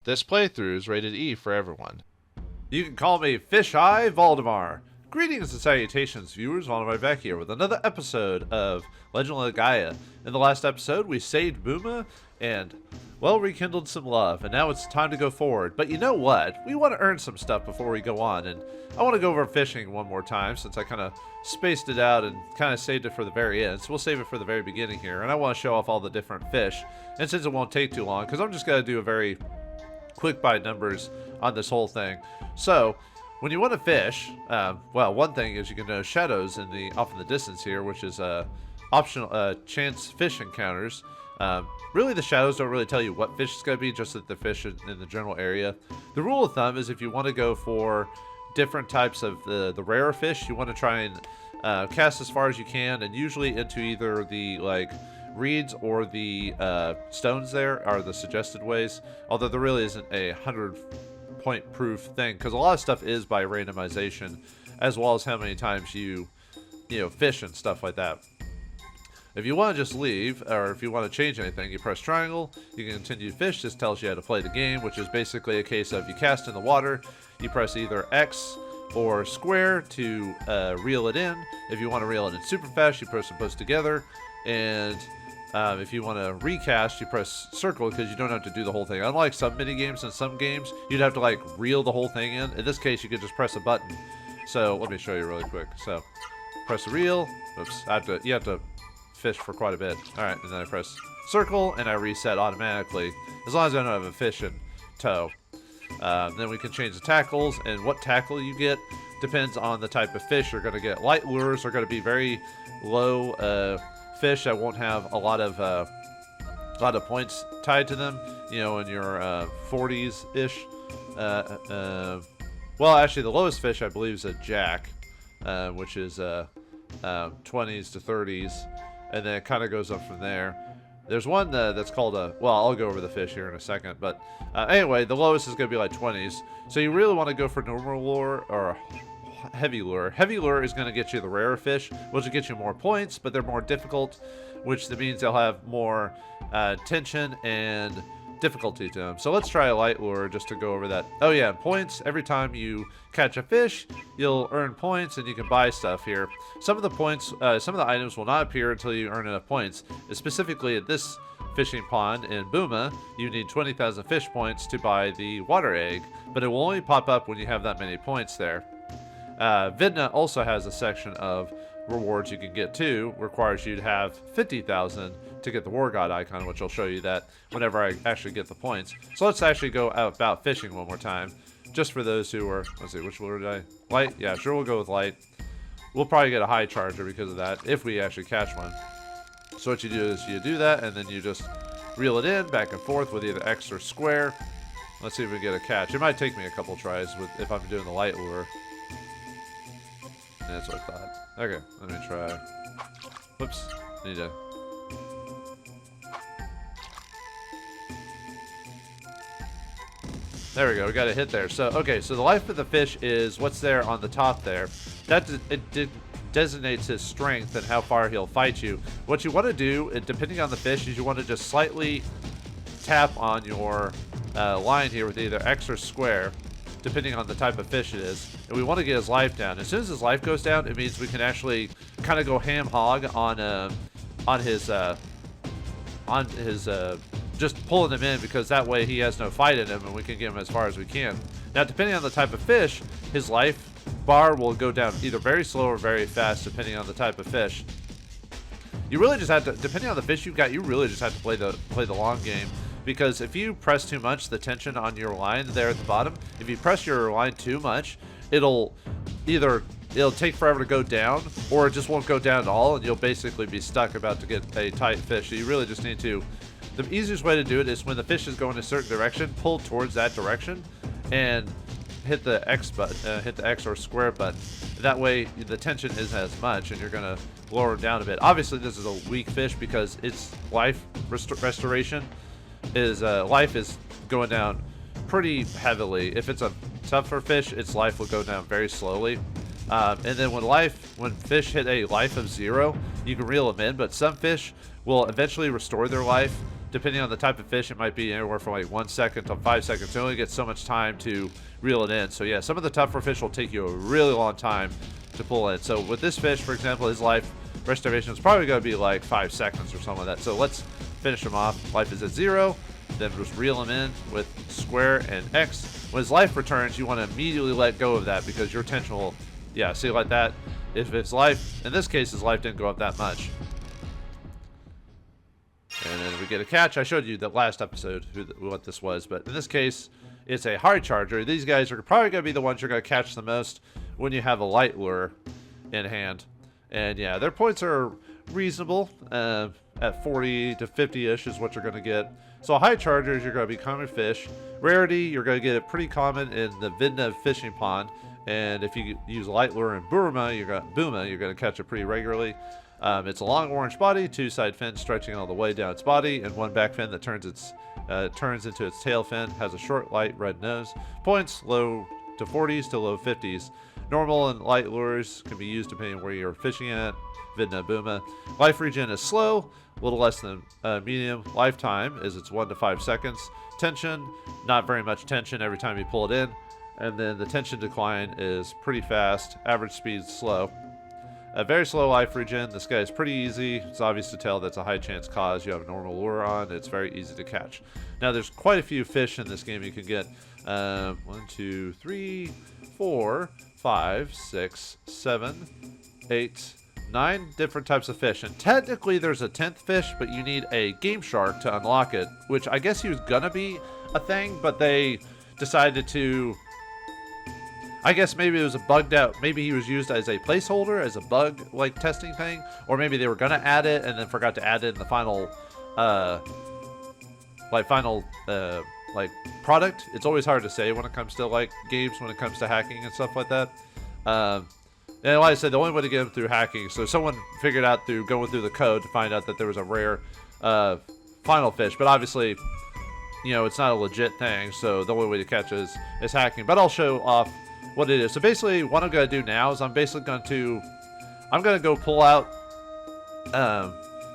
This playthrough is rated E for everyone. You can call me Fish Eye Vauldemare. Greetings and salutations, viewers. Vauldemare back here with another episode of Legend of Legaia. In the last episode, we saved Buma and, well, rekindled some love, and now it's time to go forward. But you know what? We want to earn some stuff before we go on, and I want to go over fishing one more time since I kind of spaced it out and kind of saved it for the very end. So we'll save it for the very beginning here, and I want to show off all the different fish. And since it won't take too long, because I'm just going to do a very quick by numbers on this whole thing. So when you want to fish, well, one thing is you can know shadows off in the distance here, which is optional chance fish encounters. Really, the shadows don't really tell you what fish it's going to be, just that the fish in the general area. The rule of thumb is if you want to go for different types of the rarer fish, you want to try and cast as far as you can, and usually into either the reeds or the stones there are the suggested ways, although there really isn't a 100-point proof thing, because a lot of stuff is by randomization, as well as how many times you fish and stuff like that. If you want to just leave, or if you want to change anything, you press triangle, you can continue to fish. This tells you how to play the game, which is basically a case of you cast in the water, you press either X or square to reel it in. If you want to reel it in super fast, you press them both together, and if you want to recast, you press circle because you don't have to do the whole thing. Unlike some mini games in some games, you'd have to reel the whole thing in. In this case, you could just press a button. So let me show you really quick. So press the reel. Oops, you have to fish for quite a bit. All right, and then I press circle and I reset automatically as long as I don't have a fish in tow. Then we can change the tackles, and what tackle you get depends on the type of fish. You're going to get light lures are going to be very low fish that won't have a lot of points tied to them, in your 40s ish. Well, actually the lowest fish I believe is a jack, which is 20s to 30s, and then it kind of goes up from there. There's one that's called well, I'll go over the fish here in a second, but anyway, the lowest is going to be 20s, so you really want to go for normal lure or heavy lure. Heavy lure is going to get you the rarer fish, which will get you more points, but they're more difficult, which means they'll have more tension and difficulty to them. So let's try a light lure just to go over that. Oh yeah, points. Every time you catch a fish, you'll earn points, and you can buy stuff here. Some of the points, some of the items will not appear until you earn enough points. Specifically at this fishing pond in Buma, you need 20,000 fish points to buy the water egg, but it will only pop up when you have that many points there. Vidna also has a section of rewards you can get too. Requires you to have 50,000 to get the war god icon, which I'll show you that whenever I actually get the points. So let's actually go about fishing one more time, just for those who are, let's see, which lure did I? Light? Yeah, sure, we'll go with light. We'll probably get a high charger because of that, if we actually catch one. So what you do is you do that, and then you just reel it in back and forth with either X or square. Let's see if we get a catch. It might take me a couple tries if I'm doing the light lure. That's what I thought. Okay, let me try. Whoops. Need to. There we go. We got a hit there. So, okay, so the life of the fish is what's there on the top there. That designates his strength and how far he'll fight you. What you want to do, depending on the fish, is you want to just slightly tap on your line here with either X or square, depending on the type of fish it is, and we want to get his life down. As soon as his life goes down, it means we can actually kind of go ham hog on his just pulling him in, because that way he has no fight in him, and we can get him as far as we can. Now, depending on the type of fish, his life bar will go down either very slow or very fast, depending on the type of fish. You really just have to, depending on the fish you've got, you really just have to play the long game. Because if you press too much, the tension on your line there at the bottom, if you press your line too much, it'll take forever to go down, or it just won't go down at all, and you'll basically be stuck about to get a tight fish. So you really just need to, the easiest way to do it is when the fish is going a certain direction, pull towards that direction, and hit the X button, hit the X or square button. That way the tension isn't as much, and you're gonna lower it down a bit. Obviously this is a weak fish because its life restoration is life is going down pretty heavily. If it's a tougher fish, its life will go down very slowly. And then when fish hit a life of 0, you can reel them in, but some fish will eventually restore their life depending on the type of fish, it might be anywhere from like 1 second to 5 seconds. You only get so much time to reel it in. So yeah, some of the tougher fish will take you a really long time to pull in. So with this fish, for example, his life restoration is probably going to be like 5 seconds or something like that. So let's finish him off. Life is at 0. Then just reel him in with square and X. When his life returns, you want to immediately let go of that because your tension will, yeah, see like that. If his life, in this case, his life didn't go up that much. And then we get a catch. I showed you the last episode what this was, but in this case, it's a hard charger. These guys are probably going to be the ones you're going to catch the most when you have a light lure in hand. And yeah, their points are reasonable. At 40 to 50-ish is what you're going to get. So high chargers, you're going to be common fish. Rarity, you're going to get it pretty common in the Vidna fishing pond. And if you use light lure and Buma, you're going to catch it pretty regularly. It's a long orange body, 2 side fins stretching all the way down its body, and 1 back fin that turns into its tail fin. Has a short, light red nose. Points low to 40s to low 50s. Normal and light lures can be used depending on where you're fishing at. Vidna Buma. Life regen is slow, a little less than medium. Lifetime is it's 1 to 5 seconds. Tension, not very much tension every time you pull it in. And then the tension decline is pretty fast. Average speed slow. A very slow life regen. This guy is pretty easy. It's obvious to tell that's a high chance cause. You have a normal lure on. It's very easy to catch. Now there's quite a few fish in this game you can get. 1, 2, 3, 4, 5, 6, 7, 8, 9 different types of fish. And technically there's a 10th fish, but you need a game shark to unlock it, which I guess he was gonna be a thing, but they decided to, I guess maybe it was a bugged out, maybe he was used as a placeholder, as a bug like testing thing, or maybe they were gonna add it and then forgot to add it in the final product. It's always hard to say when it comes to like games, when it comes to hacking and stuff like that. And like I said, the only way to get them through hacking, so someone figured out through going through the code to find out that there was a rare final fish, but obviously, you know, it's not a legit thing, so the only way to catch it is hacking. But I'll show off what it is. So basically, what I'm going to do now is I'm going to go pull out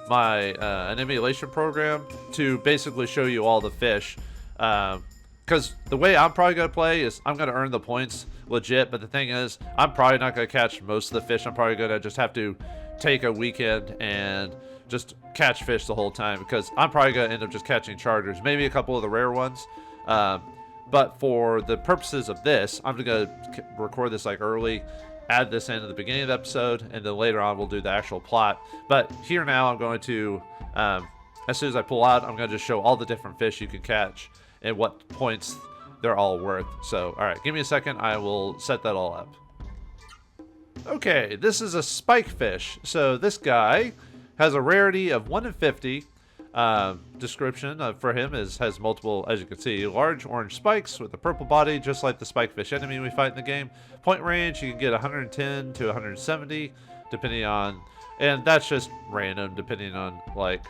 an emulation program to basically show you all the fish. Because the way I'm probably going to play is I'm going to earn the points legit, but the thing is, I'm probably not going to catch most of the fish. I'm probably going to just have to take a weekend and just catch fish the whole time, because I'm probably going to end up just catching chargers, maybe a couple of the rare ones. But for the purposes of this, I'm going to record this like early, add this in at the beginning of the episode, and then later on we'll do the actual plot. But here now I'm going to, as soon as I pull out, I'm going to just show all the different fish you can catch and what points they're all worth. So, all right, give me a second. I will set that all up. Okay, this is a spike fish. So this guy has a rarity of 1 in 50. Description for him has multiple, as you can see, large orange spikes with a purple body, just like the spike fish enemy we fight in the game. Point range, you can get 110 to 170, depending on, and that's just random, depending on like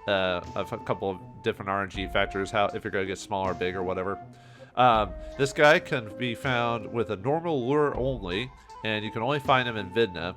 a couple of different RNG factors, how if you're going to get small or big or whatever. This guy can be found with a normal lure only, and you can only find him in Vidna.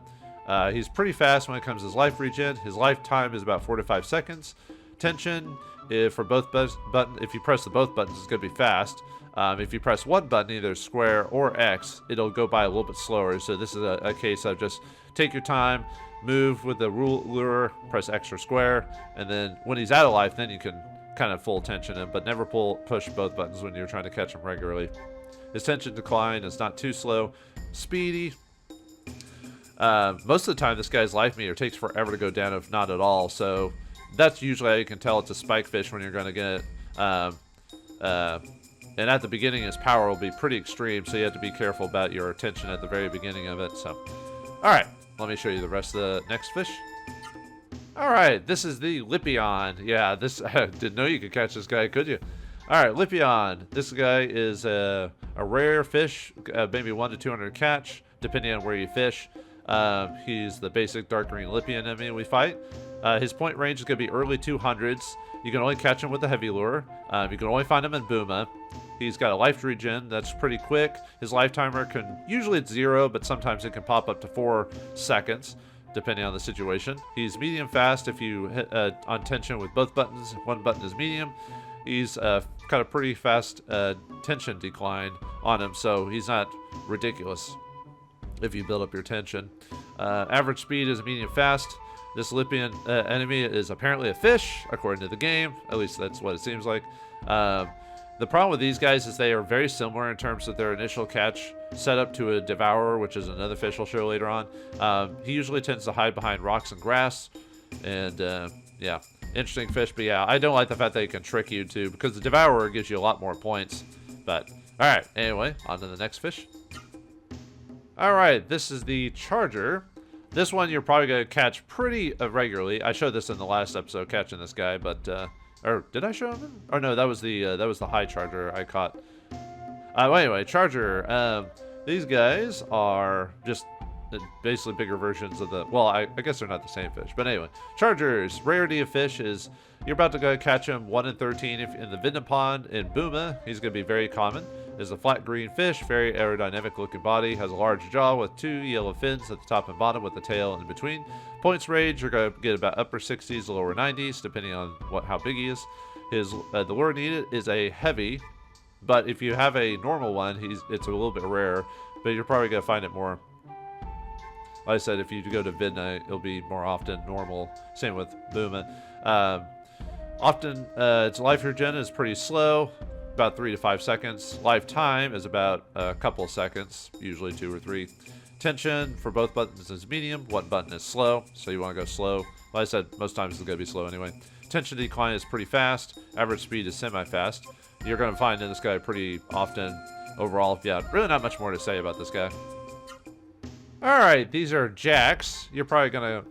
He's pretty fast when it comes to his life regen. His lifetime is about 4 to 5 seconds. Tension, if you press the both buttons, it's going to be fast. If you press one button, either square or X, it'll go by a little bit slower. So this is a case of just take your time, move with the lure, press X or square, and then when he's out of life, then you can kind of full tension him, but never push both buttons when you're trying to catch him regularly. His tension decline is not too slow. Speedy. Most of the time, this guy's life meter takes forever to go down, if not at all. So that's usually how you can tell it's a spike fish when you're going to get it. And at the beginning, his power will be pretty extreme, so you have to be careful about your tension at the very beginning of it. So, all right, let me show you the rest of the next fish. All right, this is the Lipion. Yeah, this I didn't know you could catch this guy, could you? All right, Lipion. This guy is a rare fish, maybe 1 to 200 catch, depending on where you fish. He's the basic dark green Lipion enemy we fight. His point range is going to be early 200s. You can only catch him with a heavy lure. You can only find him in Buma. He's got a life regen that's pretty quick. His life timer can, usually it's 0, but sometimes it can pop up to 4 seconds. depending on the situation. He's medium fast if you hit on tension with both buttons. One button is medium. He's got a pretty fast tension decline on him, so he's not ridiculous if you build up your tension. Average speed is medium fast. This Lippian enemy is apparently a fish, according to the game. At least that's what it seems like. The problem with these guys is they are very similar in terms of their initial catch setup to a Devourer, which is another fish I'll show later on. He usually tends to hide behind rocks and grass. And, yeah, interesting fish. But, yeah, I don't like the fact that he can trick you, too, because the Devourer gives you a lot more points. But, all right, anyway, on to the next fish. All right, this is the Charger. This one you're probably going to catch pretty regularly. I showed this in the last episode, catching this guy, but... or did I show him? Or no, that was the high Charger I caught. Well, anyway, Charger. These guys are just basically bigger versions of the... Well, I guess they're not the same fish. But anyway, Chargers. Rarity of fish is you're about to go catch him 1 in 13 if in the Vindna Pond in Buma. He's going to be very common. Is a flat green fish, very aerodynamic looking body, has a large jaw with 2 yellow fins at the top and bottom with the tail in between. Points range, you're going to get about upper 60s to lower 90s, depending on how big he is. The lure needed is a heavy, but if you have a normal one, it's a little bit rare, but you're probably going to find it more. Like I said, if you go to Vindna, it'll be more often normal. Same with Buma. Often, its life regen is pretty slow. About 3 to 5 seconds. Lifetime is about a couple seconds, usually 2 or 3. Tension for both buttons is medium. One button is slow, so you want to go slow. Like I said, most times it's going to be slow anyway. Tension decline is pretty fast. Average speed is semi-fast. You're going to find in this guy pretty often. Overall, yeah, really not much more to say about this guy. Alright, these are Jacks. You're probably going to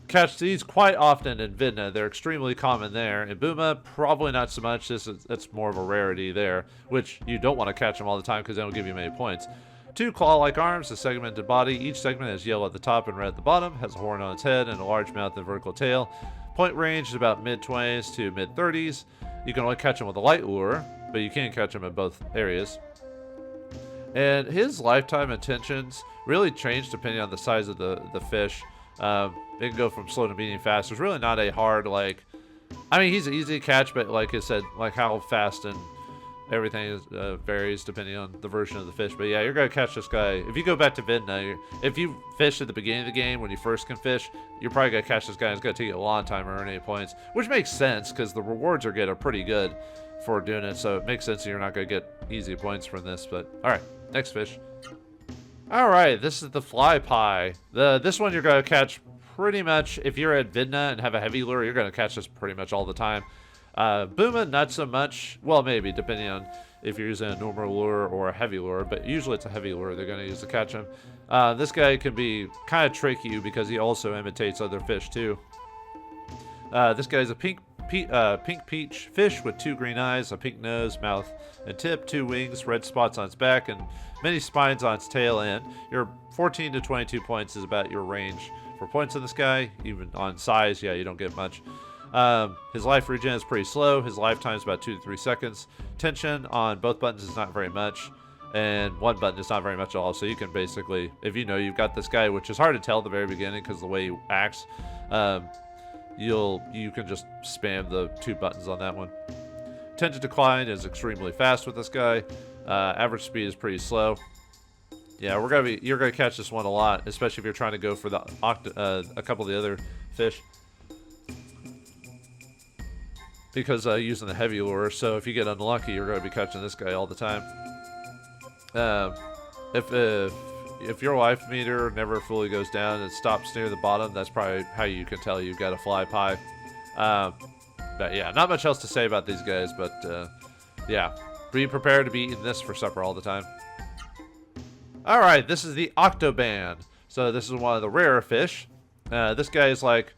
catch these quite often in Vindna. They're extremely common there. In Buma, probably not so much. That's more of a rarity there, which you don't want to catch them all the time because they don't give you many points. 2 claw-like arms, a segmented body. Each segment has yellow at the top and red at the bottom, has a horn on its head and a large mouth and vertical tail. Point range is about mid-20s to mid-30s. You can only catch them with a light lure, but you can catch them in both areas. And his lifetime intentions really change depending on the size of the fish. It can go from slow to medium fast. There's really not a hard, like... I mean, he's easy to catch, but like I said, like how fast and everything is, varies depending on the version of the fish. But yeah, you're going to catch this guy. If you go back to Vindna, if you fish at the beginning of the game when you first can fish, you're probably going to catch this guy. It's going to take you a long time to earn any points, which makes sense because the rewards are pretty good for doing it. So it makes sense that you're not going to get easy points from this. But all right, next fish. All right, this is the fly pie. This one you're going to catch pretty much if you're at Vindna and have a heavy lure. You're going to catch this pretty much all the time. Buma, not so much. Well, maybe depending on if you're using a normal lure or a heavy lure, but usually it's a heavy lure they're going to use to catch him. This guy can be kind of tricky because he also imitates other fish too. This guy's a pink peach fish with 2 green eyes, a pink nose, mouth, and tip, 2 wings, red spots on its back, and many spines on its tail end. Your 14 to 22 points is about your range for points in this guy. Even on size, yeah, you don't get much. His life regen is pretty slow. His lifetime is about 2 to 3 seconds. Tension on both buttons is not very much, and one button is not very much at all. So you can basically, if you know you've got this guy, which is hard to tell at the very beginning because the way he acts, you can just spam the 2 buttons on that one. Tension decline is extremely fast with this guy. Average speed is pretty slow. Yeah, you're gonna catch this one a lot, especially if you're trying to go for a couple of the other fish. Because using the heavy lure, so if you get unlucky, you're going to be catching this guy all the time. If your life meter never fully goes down and stops near the bottom, that's probably how you can tell you've got a fly pie. But yeah, not much else to say about these guys, but yeah, be prepared to be eating this for supper all the time. All right, this is the Octoban. So this is one of the rarer fish. This guy is like...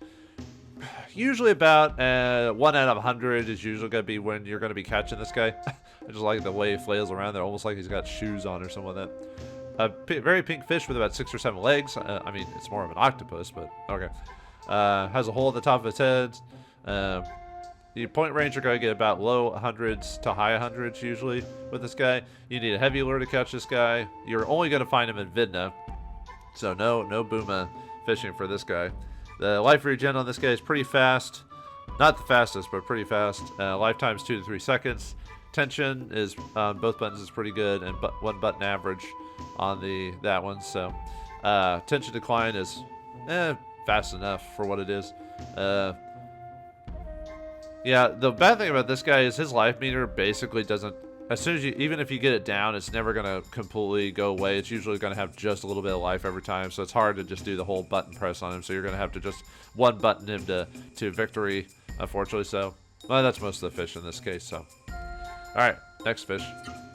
usually about 1 out of 100 is usually going to be when you're going to be catching this guy. I just like the way he flails around there, almost like he's got shoes on or something like that. A very pink fish with about 6 or 7 legs. I mean, it's more of an octopus, but okay. Has a hole at the top of its head. The point range, you're going to get about low 100s to high 100s usually with this guy. You need a heavy lure to catch this guy. You're only going to find him in Vindna. So no Buma fishing for this guy. The life regen on this guy is pretty fast. Not the fastest, but pretty fast. Lifetime's 2 to 3 seconds. Tension is on both buttons is pretty good, and one button average on that one. So tension decline is fast enough for what it is. Yeah, the bad thing about this guy is his life meter basically doesn't. As soon as even if you get it down, it's never going to completely go away. It's usually going to have just a little bit of life every time, so it's hard to just do the whole button press on him. So you're going to have to just one button him to victory, unfortunately. So, well, that's most of the fish in this case. So, all right, next fish.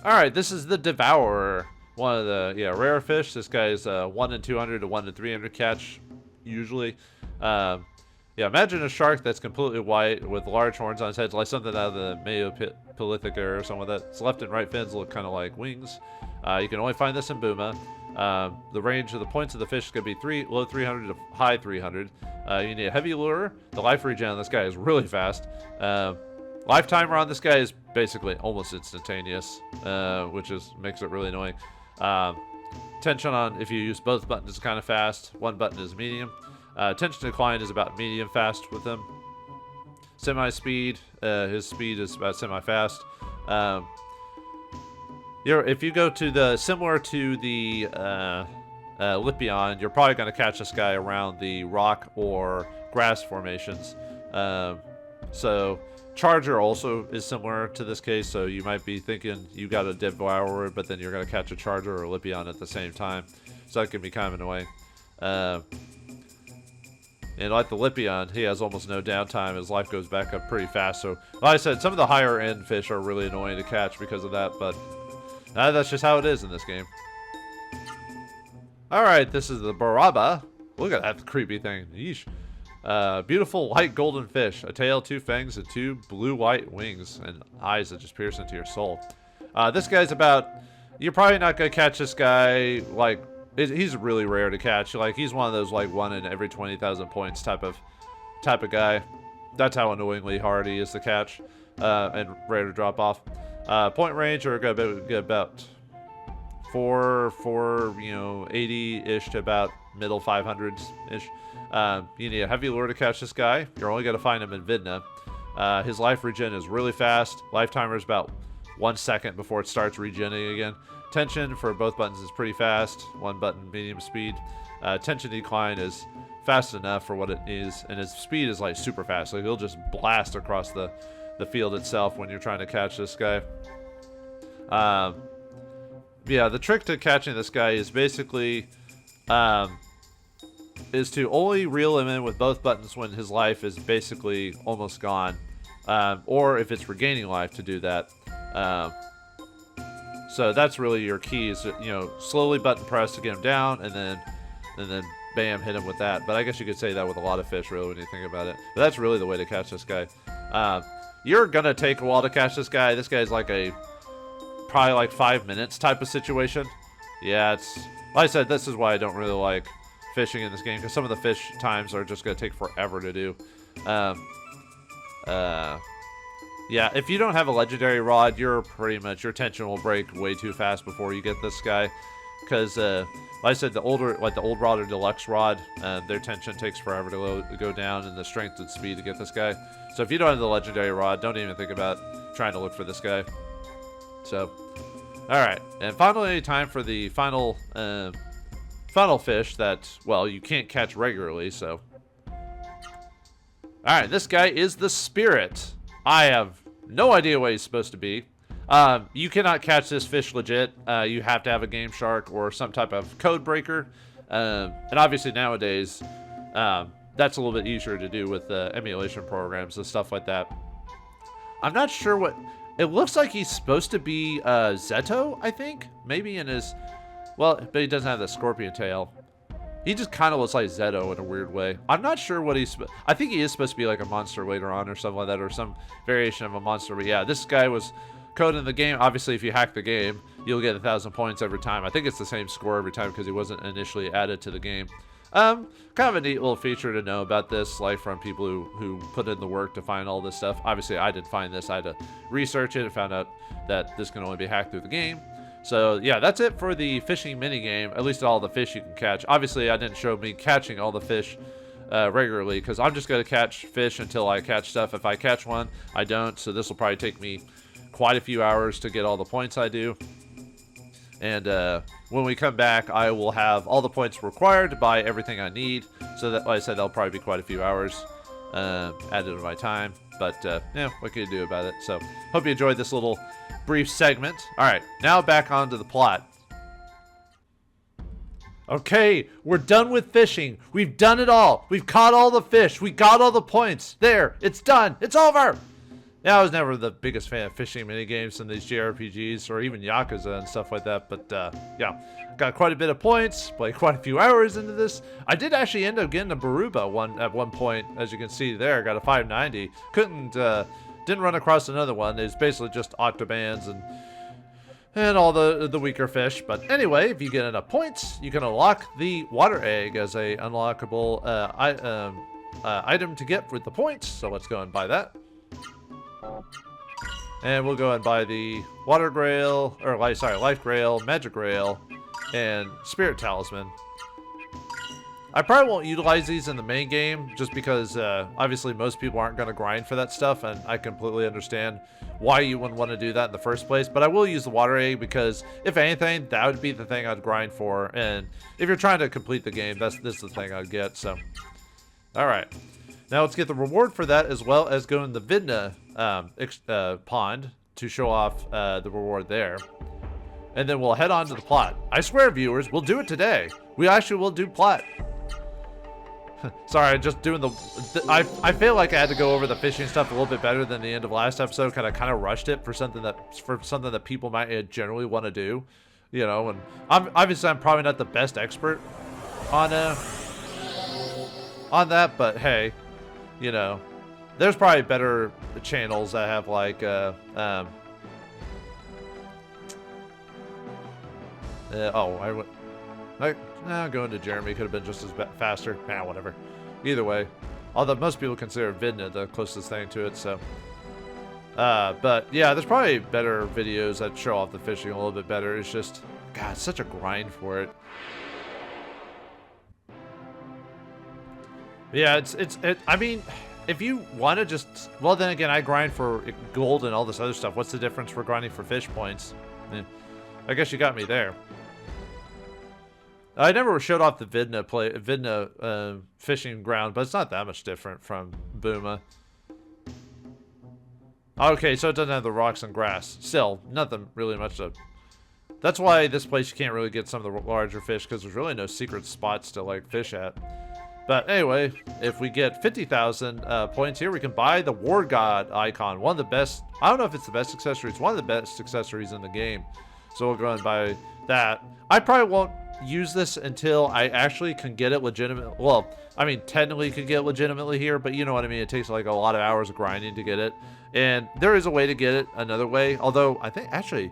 All right, this is the Devourer, one of the rare fish. This guy is 1 in 200 to 1 in 300 catch, usually. Yeah, imagine a shark that's completely white with large horns on its head, like something out of the Neopilithic or something like that. Its left and right fins look kind of like wings. You can only find this in Buma. The range of the points of the fish is going to be low 300 to high 300. You need a heavy lure. The life regen on this guy is really fast. Life timer on this guy is basically almost instantaneous, which makes it really annoying. Tension on if you use both buttons is kind of fast. One button is medium. Tension decline is about medium fast with him. Semi-speed, his speed is about semi-fast. If you go to similar to the Lipion, you're probably going to catch this guy around the rock or grass formations. So Charger also is similar to this case, so you might be thinking you got a Devourer, but then you're going to catch a Charger or a Lipion at the same time. So that can be kind of annoying. And like the Lipion, he has almost no downtime. His life goes back up pretty fast. So, like I said, some of the higher end fish are really annoying to catch because of that. But that's just how it is in this game. Alright, this is the Baraba. Look at that creepy thing. Yeesh. Beautiful white golden fish. A tail, 2 fangs, and 2 blue-white wings. And eyes that just pierce into your soul. This guy's about... You're probably not going to catch this guy, like... He's really rare to catch. Like, he's one of those, like, 1 in every 20,000 points type of guy. That's how annoyingly hard he is to catch and rare to drop off. Point range are going to get about 80-ish to about middle 500s-ish. You need a heavy lure to catch this guy. You're only going to find him in Vidna. His life regen is really fast. Life timer is about 1 second before it starts regenning again. Tension for both buttons is pretty fast. One button, medium speed. Tension decline is fast enough for what it is, and his speed is like super fast. Like he'll just blast across the field itself when you're trying to catch this guy. Yeah, the trick to catching this guy is basically is to only reel him in with both buttons when his life is basically almost gone, or if it's regaining life to do that. So that's really your key is, slowly button press to get him down, and then bam, hit him with that. But I guess you could say that with a lot of fish, really, when you think about it. But that's really the way to catch this guy. You're going to take a while to catch this guy. This guy's like probably like 5 minutes type of situation. Yeah, like I said, this is why I don't really like fishing in this game, because some of the fish times are just going to take forever to do. Yeah, if you don't have a legendary rod, your tension will break way too fast before you get this guy. Because, like I said, the old rod or deluxe rod, their tension takes forever to go down, and the strength and speed to get this guy. So if you don't have the legendary rod, don't even think about trying to look for this guy. So, alright. And finally, time for the final fish that, well, you can't catch regularly, so. Alright, this guy is the Spirit. I have no idea what he's supposed to be. You cannot catch this fish legit. You have to have a Game Shark or some type of code breaker. And obviously nowadays, that's a little bit easier to do with emulation programs and stuff like that. I'm not sure what... It looks like he's supposed to be Zeto, I think. Maybe in his... Well, but he doesn't have the scorpion tail. He just kind of looks like Zeto in a weird way. I'm not sure what he's... I think he is supposed to be like a monster later on or something like that, or some variation of a monster. But yeah, this guy was coded in the game. Obviously, if you hack the game, you'll get 1,000 points every time. I think it's the same score every time because he wasn't initially added to the game. Kind of a neat little feature to know about this, like from people who put in the work to find all this stuff. Obviously, I didn't find this. I had to research it and found out that this can only be hacked through the game. So yeah, that's it for the fishing mini game. At least all the fish you can catch. Obviously, I didn't show me catching all the fish regularly because I'm just going to catch fish until I catch stuff. If I catch one, I don't. So this will probably take me quite a few hours to get all the points I do. And when we come back, I will have all the points required to buy everything I need. So that, like I said, that'll probably be quite a few hours added to my time. But yeah, what can you do about it? So hope you enjoyed this little brief segment. All right, now back onto the plot. Okay, we're done with fishing. We've done it all. We've caught all the fish. We got all the points. There, it's done. It's over. Yeah, I was never the biggest fan of fishing minigames in these JRPGs or even Yakuza and stuff like that. But yeah, got quite a bit of points. Played quite a few hours into this. I did actually end up getting a Baruba at one point, as you can see there. Got a 590. Didn't run across another one. It's basically just octobans and all the weaker fish. But anyway, if you get enough points, you can unlock the water egg as a unlockable item to get with the points. So let's go and buy that. And we'll go and buy the water grail, or life grail, magic grail, and spirit talisman. I probably won't utilize these in the main game just because obviously most people aren't going to grind for that stuff, and I completely understand why you wouldn't want to do that in the first place. But I will use the water egg because if anything, that would be the thing I'd grind for. And if you're trying to complete the game, this is the thing I'd get. So, all right. Now let's get the reward for that, as well as go in the Vidna pond to show off the reward there. And then we'll head on to the plot. I swear, viewers, we'll do it today. We actually will do plot. Sorry, just doing I feel like I had to go over the fishing stuff a little bit better than the end of last episode. Kind of rushed it for something that people might generally want to do, you know. And obviously I'm probably not the best expert on that, but hey, you know, there's probably better channels that have like going to Jeremy could have been just as faster. Nah, whatever. Either way, although most people consider Vidna the closest thing to it, so. But yeah, there's probably better videos that show off the fishing a little bit better. It's just, God, it's such a grind for it. Yeah, I mean, if you want to just, well, then again, I grind for gold and all this other stuff. What's the difference for grinding for fish points? I guess you got me there. I never showed off the Vidna fishing ground, but it's not that much different from Buma. Okay, so it doesn't have the rocks and grass. Still, nothing really much to... That's why this place you can't really get some of the larger fish, because there's really no secret spots to like fish at. But anyway, if we get 50,000 points here, we can buy the War God icon. One of the best... I don't know if it's the best accessory. It's one of the best accessories in the game. So we'll go and buy that. I probably won't use this until I actually can get it legitimately. Well, I mean, technically can get it legitimately here, but you know what I mean. It takes like a lot of hours of grinding to get it. And there is a way to get it another way. Although I think actually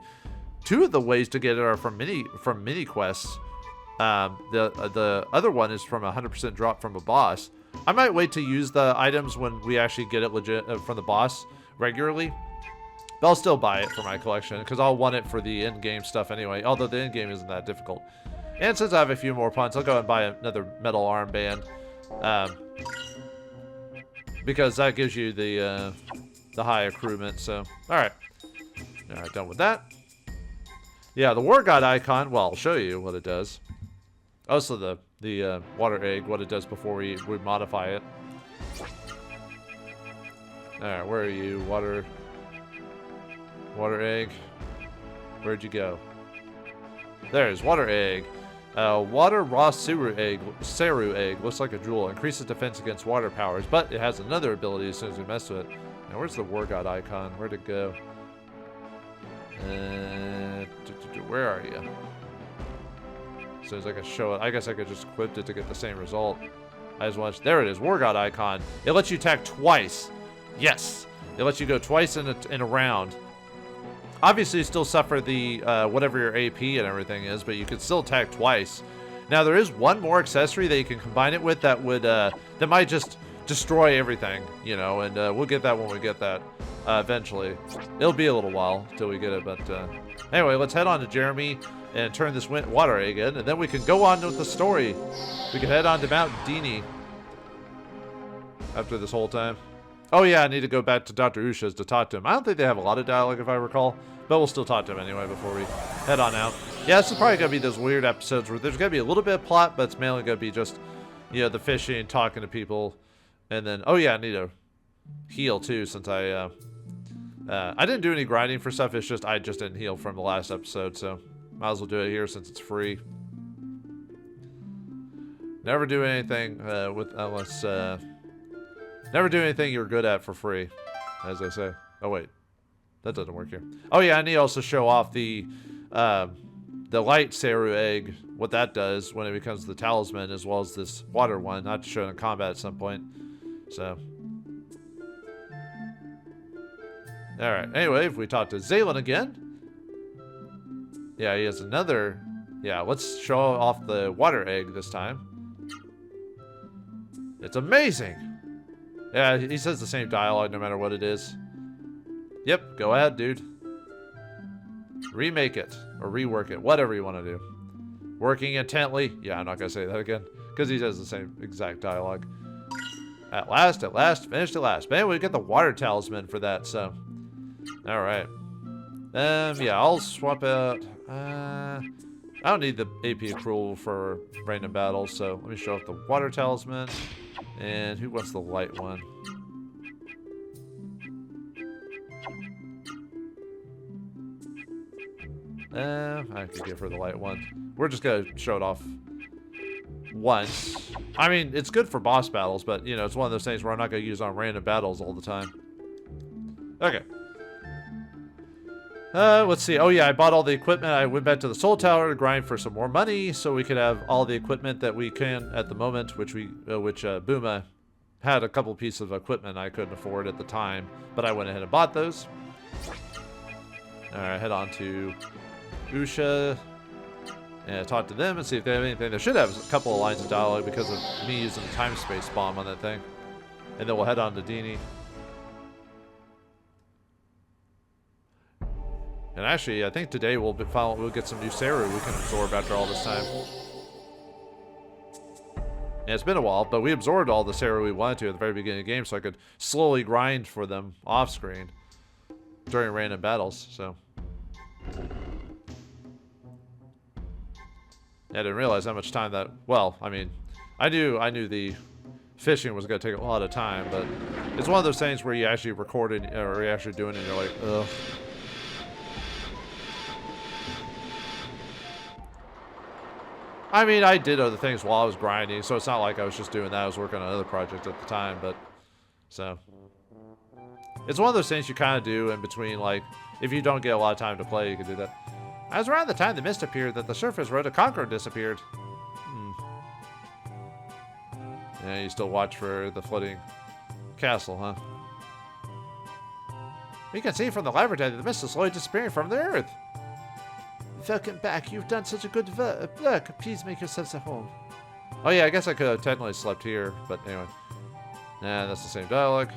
two of the ways to get it are from mini quests. The other one is from a 100% drop from a boss. I might wait to use the items when we actually get it legit from the boss regularly. But I'll still buy it for my collection because I'll want it for the in-game stuff anyway. Although the in-game isn't that difficult. And since I have a few more punts, I'll go and buy another metal armband. Because that gives you the high accruement. So, alright. Alright, done with that. Yeah, the War God icon, well, I'll show you what it does. Also the water egg, what it does before we modify it. Alright, where are you? Water egg. Where'd you go? There's water egg. Water raw Seru egg looks like a jewel. Increases defense against water powers, but it has another ability as soon as we mess with it. Now, where's the War God icon? Where'd it go? Where are you? As soon as I can show it, I guess I could just equip it to get the same result. I just watched. There it is, War God icon. It lets you attack twice. Yes, it lets you go twice in a round. Obviously, you still suffer the whatever your AP and everything is, but you can still attack twice. Now, there is one more accessory that you can combine it with that would that might just destroy everything, you know, and we'll get that when we get that. eventually. It'll be a little while till we get it, but anyway, let's head on to Jeremy and turn this water egg in, and then we can go on with the story. We can head on to Mount Dhini after this whole time. Oh yeah, I need to go back to Dr. Usha's to talk to him. I don't think they have a lot of dialogue if I recall, but we'll still talk to him anyway before we head on out. Yeah, this is probably going to be those weird episodes where there's going to be a little bit of plot, but it's mainly going to be just, you know, the fishing, talking to people, and then, oh yeah, I need to heal too, since I didn't do any grinding for stuff. It's just I just didn't heal from the last episode, so might as well do it here since it's free. Never do anything never do anything you're good at for free, as they say. Oh wait, that doesn't work here. Oh yeah, I need to also show off the light Seru egg, what that does when it becomes the talisman, as well as this water one. Not to show it in combat at some point. So. Alright, anyway, if we talk to Zaylen again. Yeah, he has another. Yeah, let's show off the water egg this time. It's amazing! Yeah, he says the same dialogue no matter what it is. Yep, go ahead, dude. Remake it, or rework it, whatever you want to do. Working intently. Yeah, I'm not going to say that again, because he says the same exact dialogue. At last, finished at last. Man, we get the water talisman for that, so. Alright. Yeah, I'll swap out. I don't need the AP accrual for random battles, so let me show off the water talisman. And who wants the light one? I could give her the light one. We're just gonna show it off once. I mean, it's good for boss battles, but, you know, it's one of those things where I'm not gonna use on random battles all the time. Okay. Let's see. Oh yeah, I bought all the equipment. I went back to the Soul Tower to grind for some more money, so we could have all the equipment that we can at the moment, which Buma had a couple pieces of equipment I couldn't afford at the time, but I went ahead and bought those. Alright, head on to Usha and talk to them and see if they have anything. They should have a couple of lines of dialogue because of me using the time-space bomb on that thing. And then we'll head on to Dhini. And actually, I think today we'll get some new Seru we can absorb after all this time. And it's been a while, but we absorbed all the Seru we wanted to at the very beginning of the game, so I could slowly grind for them off-screen during random battles, so. I didn't realize how much time that, well, I mean, I knew the fishing was going to take a lot of time, but it's one of those things where you actually record it, or you're actually doing it, and you're like, ugh. I mean, I did other things while I was grinding, so it's not like I was just doing that. I was working on another project at the time, but, so. It's one of those things you kind of do in between, like, if you don't get a lot of time to play, you can do that. I was around the time the mist appeared that the surface road to Conqueror disappeared. Yeah, you still watch for the floating castle, huh? We can see from the laboratory that the mist is slowly disappearing from the earth. Welcome back. You've done such a good work. Please make yourselves at home. Oh yeah, I guess I could have technically slept here, but anyway. Nah, that's the same dialogue.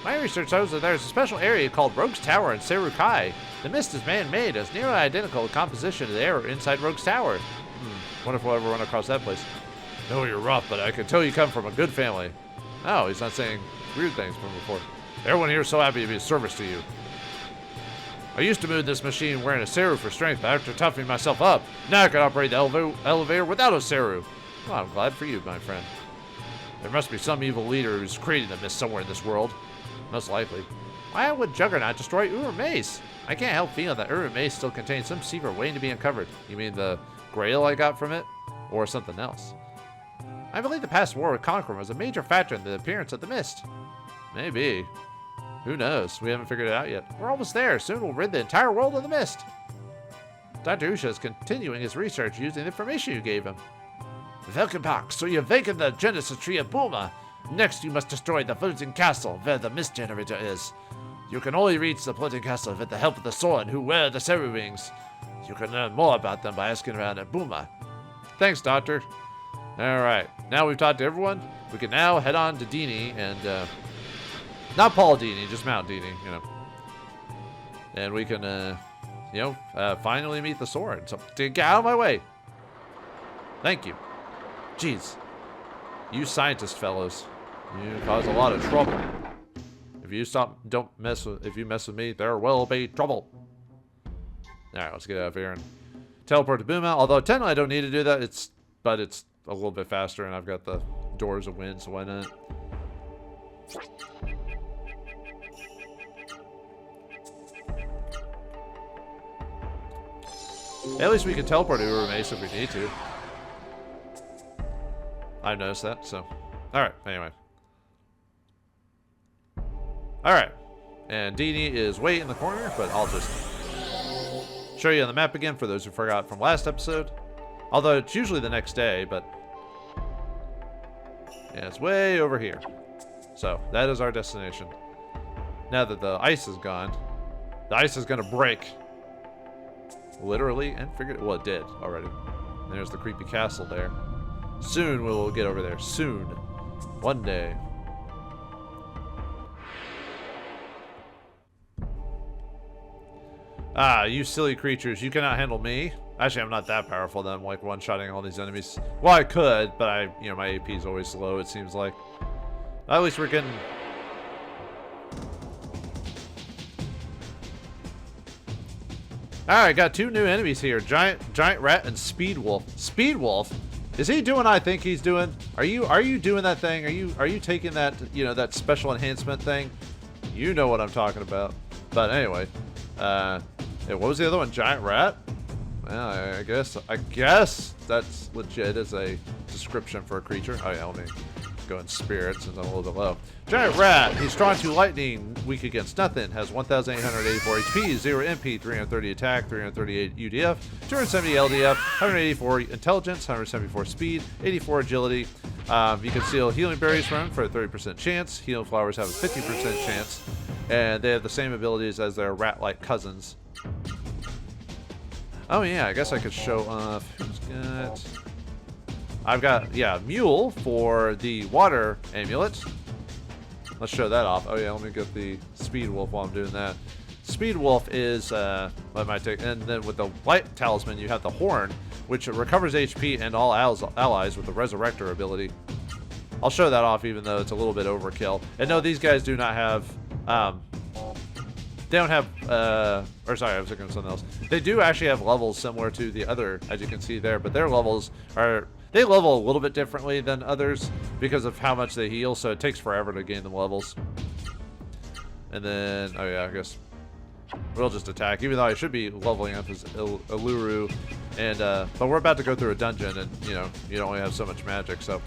My research shows that there's a special area called Rogue's Tower in Seru Kai. The mist is man-made, as nearly identical to composition to the air inside Rogue's Tower. Wonder if we'll ever run across that place. No, you're rough, but I can tell you come from a good family. Oh, he's not saying weird things from before. Everyone here is so happy to be of service to you. I used to move this machine wearing a Seru for strength, but after toughening myself up, now I can operate the elevator without a Seru. Well, I'm glad for you, my friend. There must be some evil leader who's creating the mist somewhere in this world. Most likely. Why would Juggernaut destroy Uru Mace? I can't help feeling that Uru Mace still contains some secret waiting to be uncovered. You mean the grail I got from it? Or something else? I believe the past war with Conqueror was a major factor in the appearance of the mist. Maybe. Who knows? We haven't figured it out yet. We're almost there. Soon we'll rid the entire world of the mist. Dr. Usha is continuing his research using the information you gave him. Welcome back. So you've awakened the Genesis tree of Buma. Next, you must destroy the floating castle where the mist generator is. You can only reach the floating castle with the help of the soren who wear the Seru wings. You can learn more about them by asking around at Buma. Thanks, Doctor. Alright, now we've talked to everyone. We can now head on to Dhini and, not Paul Dhini, just Mount Dhini, you know. And we can, finally meet the Soren. So, get out of my way. Thank you. Jeez. You scientist fellows. You cause a lot of trouble. If you if you mess with me, there will be trouble. Alright, let's get out of here and teleport to Boom Out. Although technically I don't need to do that, but it's a little bit faster and I've got the Doors of Wind, so why not? At least we can teleport to Urumase if we need to. I've noticed that, so. Alright, anyway. Alright. And Dhini is way in the corner, but I'll just show you on the map again for those who forgot from last episode. Although it's usually the next day, but yeah, it's way over here. So that is our destination. Now that the ice is gone, the ice is gonna break. Literally and figuratively. Well, it did already. And there's the creepy castle there. Soon we will get over there. Soon. One day. Ah, you silly creatures. You cannot handle me. Actually, I'm not that powerful that I'm like one-shotting all these enemies. Well, I could, but my AP is always low, it seems like. At least we're getting... Alright, got two new enemies here. Giant Rat and Speed Wolf. Speed Wolf? Is he doing what I think he's doing? Are you doing that thing? Are you taking that, that special enhancement thing? You know what I'm talking about. But anyway, yeah, what was the other one? Giant Rat? Well, I guess that's legit as a description for a creature. Oh yeah, let me go in spirit since I'm a little bit low. Giant Rat, he's strong to lightning, weak against nothing, has 1,884 HP, 0 MP, 330 attack, 338 UDF, 270 LDF, 184 intelligence, 174 speed, 84 agility. You can steal healing berries from him for a 30% chance. Healing flowers have a 50% chance, and they have the same abilities as their rat-like cousins. Oh yeah, I guess I could show off who's got... I've got, yeah, Mule for the water amulet. Let's show that off. Oh yeah, let me get the Speed Wolf while I'm doing that. Speed Wolf is, what might take, and then with the light talisman, you have the horn, which recovers HP and all allies with the Resurrector ability. I'll show that off even though it's a little bit overkill. And no, these guys do not have, they don't have, or sorry, I was thinking of something else. They do actually have levels similar to the other, as you can see there, but their levels are, they level a little bit differently than others because of how much they heal, so it takes forever to gain them levels. And then, oh yeah, I guess we'll just attack, even though I should be leveling up as Iluru. And, but we're about to go through a dungeon, and, you only have so much magic, so.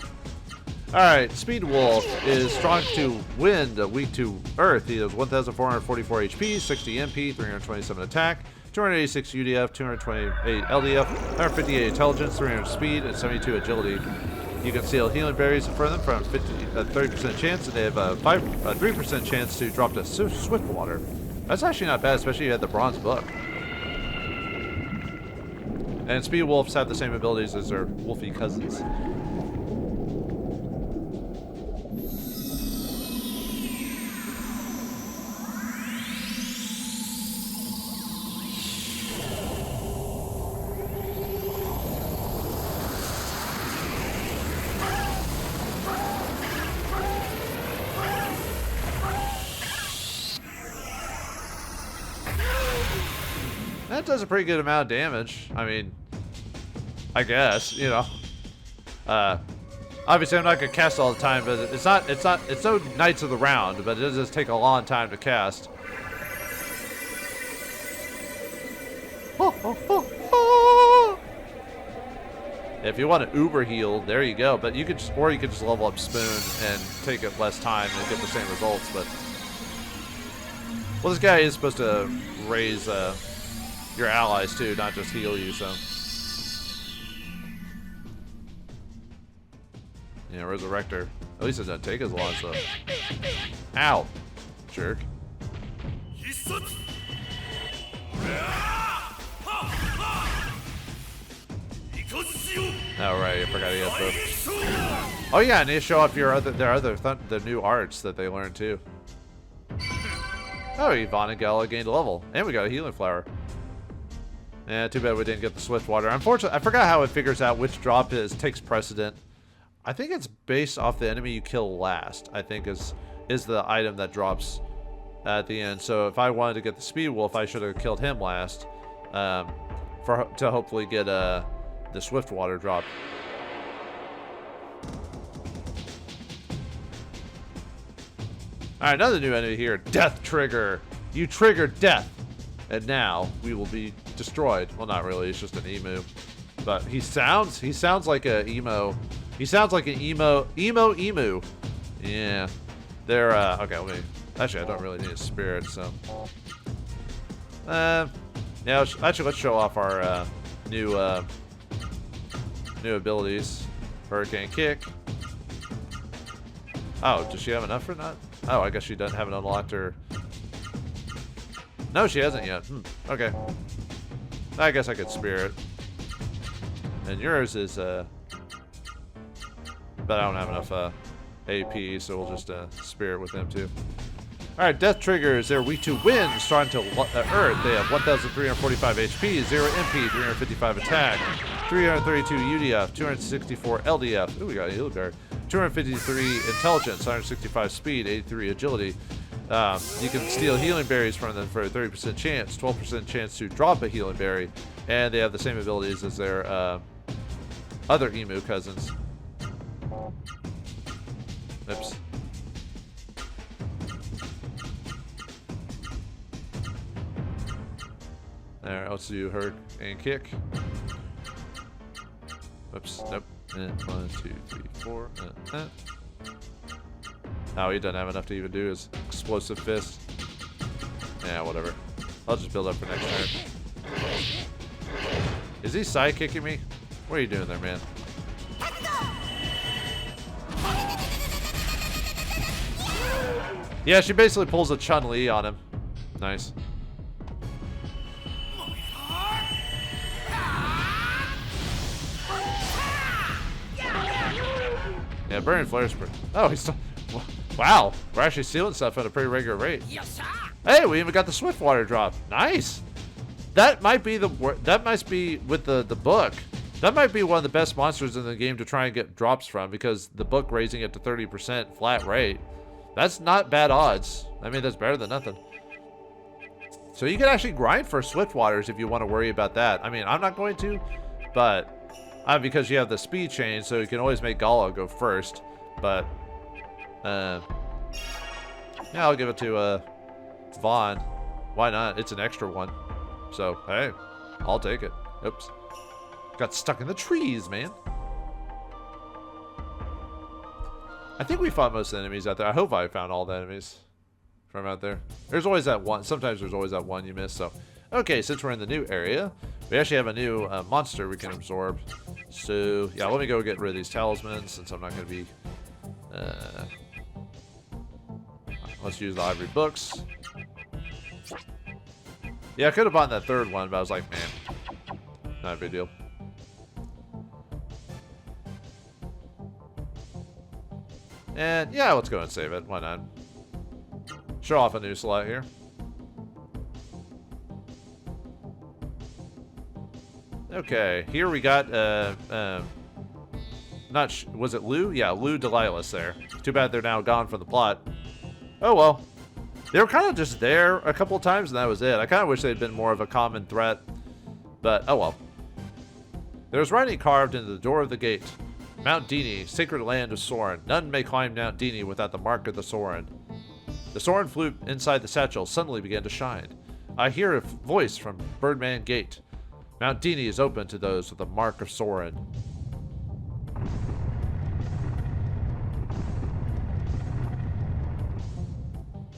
Alright, Speed Wolf is strong to wind, weak to earth. He has 1,444 HP, 60 MP, 327 attack, 286 UDF, 228 LDF, 158 intelligence, 300 speed, and 72 agility. You can steal healing berries for them from 30% chance, and they have a 3% chance to drop to Swift Water. That's actually not bad, especially if you had the Bronze Book. And Speed Wolves have the same abilities as their wolfy cousins. That does a pretty good amount of damage. I mean, I guess, obviously I'm not gonna cast all the time, but it's no Knights of the Round, but it does take a long time to cast. If you want to uber heal, there you go. But you could just level up Spoon and take it less time and get the same results. But well, this guy is supposed to raise your allies too, not just heal you. So yeah, Resurrector. At least it doesn't take as long. So ow, jerk. Oh right, I forgot he has both. Oh yeah, and they show off the new arts that they learned too. Oh, Yvonne and Gala gained a level, and we got a healing flower. Yeah, too bad we didn't get the swift water. Unfortunately, I forgot how it figures out which drop takes precedent. I think it's based off the enemy you kill last. I think is the item that drops at the end. So if I wanted to get the speed wolf, I should have killed him last, to hopefully get the swift water drop. All right, another new enemy here, Death Trigger. You trigger death, and now we will be destroyed. Well, not really. It's just an emu, but he sounds like a emo. He sounds like an emo. Yeah, they're okay. Let me. Actually, I don't really need a spirit, so. Yeah. Actually, let's show off our new abilities. Hurricane Kick. Oh, does she have enough for that? Oh, I guess she doesn't have it unlocked her. No, she hasn't yet. Okay. I guess I could spirit. And yours is but I don't have enough AP, so we'll just spirit with them too. Alright, Death Triggers, they're weak to wind, starting to Earth. They have 1,345 HP, 0 MP, 355 attack, 332 UDF, 264 LDF. Ooh, we got a healer guard. 253 intelligence, 165 speed, 83 agility. You can steal healing berries from them for a 30% chance, 12% chance to drop a healing berry, and they have the same abilities as their other emu cousins. Oops. There, let's do her and kick. Oops, nope. 1, 2, 3, 4. Oh, he doesn't have enough to even do his explosive fist. Yeah, whatever. I'll just build up for next turn. Is he sidekicking me? What are you doing there, man? Yeah, she basically pulls a Chun-Li on him. Nice. Yeah, Burning Flare's pretty... Oh, he's still... Wow, we're actually stealing stuff at a pretty regular rate. Hey, we even got the swift water drop. Nice. That might be with the book. That might be one of the best monsters in the game to try and get drops from, because the book raising it to 30% flat rate. That's not bad odds. I mean, that's better than nothing. So you can actually grind for swift waters if you want to worry about that. I mean, I'm not going to, but because you have the speed change, so you can always make Gala go first. But yeah, I'll give it to Vaughn. Why not? It's an extra one. So hey, I'll take it. Oops, got stuck in the trees, man. I think we fought most of the enemies out there. I hope I found all the enemies from out there. There's always that one. Sometimes there's always that one you miss. So, okay, since we're in the new area, we actually have a new monster we can absorb. So, yeah, let me go get rid of these talismans since I'm not going to be... let's use the ivory books. Yeah, I could have bought that third one, but I was like, man, not a big deal. And yeah, let's go and save it. Why not? Show off a new slot here. Okay, here we got was it Lou? Yeah, Lou Delilah's there. Too bad they're now gone from the plot. Oh well. They were kind of just there a couple of times and that was it. I kind of wish they'd been more of a common threat. But oh well. There's writing carved into the door of the gate. Mount Dhini, sacred land of Soren. None may climb Mount Dhini without the mark of the Soren. The Soren flute inside the satchel suddenly began to shine. I hear a voice from Birdman Gate. Mount Dhini is open to those with the mark of Soren.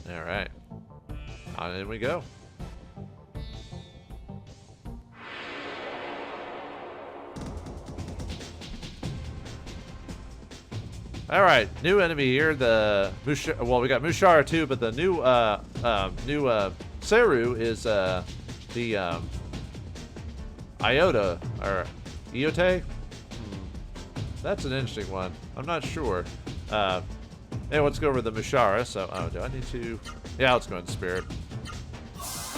Alright. On in we go. All right, new enemy here. The well, we got Mushara too, but the new Seru is the Iota or Iote. That's an interesting one. I'm not sure. Hey, let's go over the Mishara. So, do I need to? Yeah, let's go in Spirit.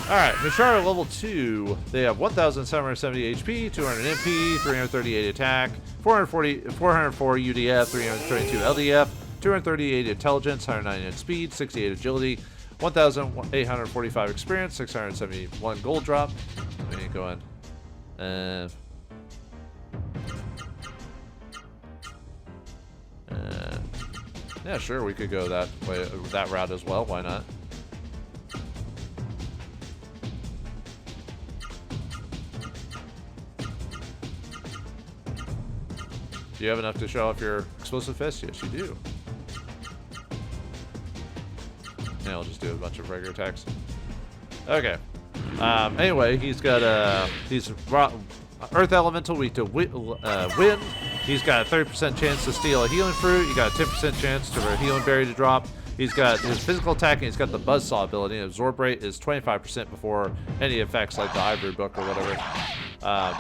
Alright, Mishara level 2. They have 1,770 HP, 200 MP, 338 attack, 404 UDF, 322 LDF, 238 intelligence, 199 speed, 68 agility, 1,845 experience, 671 gold drop. Let me go in. Yeah, sure, we could go that way, that route as well. Why not? Do you have enough to show off your explosive fist? Yes, you do. Yeah, I'll just do a bunch of regular attacks. Okay. Anyway, he's got he's Earth Elemental, weak to wind. He's got a 30% chance to steal a healing fruit. You got a 10% chance for a healing berry to drop. He's got his physical attack, and he's got the buzzsaw ability. And absorb rate is 25% before any effects like the Ivory Book or whatever. All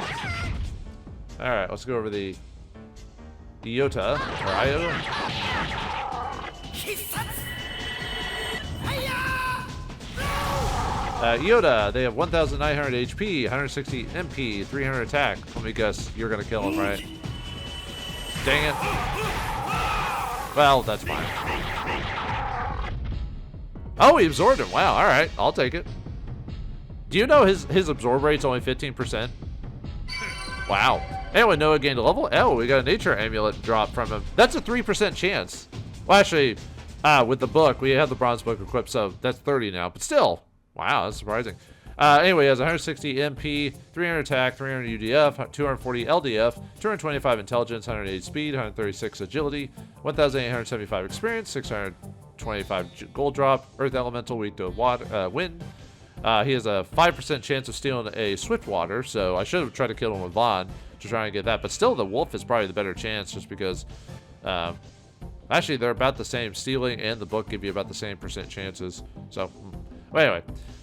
right, let's go over the Iota or Iota. Iota, they have 1,900 HP, 160 MP, 300 attack. Let me guess, you're gonna kill him, right? Dang it. Well, that's fine. Oh, he absorbed him. Wow, alright, I'll take it. Do you know his absorb rate's only 15%? Wow. Anyway, Noah gained a level. Oh, we got a nature amulet drop from him. That's a 3% chance. Well, actually, with the book, we have the bronze book equipped, so that's 30 now. But still, wow, that's surprising. Anyway, he has 160 MP, 300 attack, 300 UDF, 240 LDF, 225 intelligence, 180 speed, 136 agility, 1,875 experience, 625 gold drop, earth elemental, weak to water, wind. He has a 5% chance of stealing a swift water, so I should have tried to kill him with Vaughn to try and get that. But still, the wolf is probably the better chance, just because actually they're about the same. Stealing and the book give you about the same percent chances. So, well,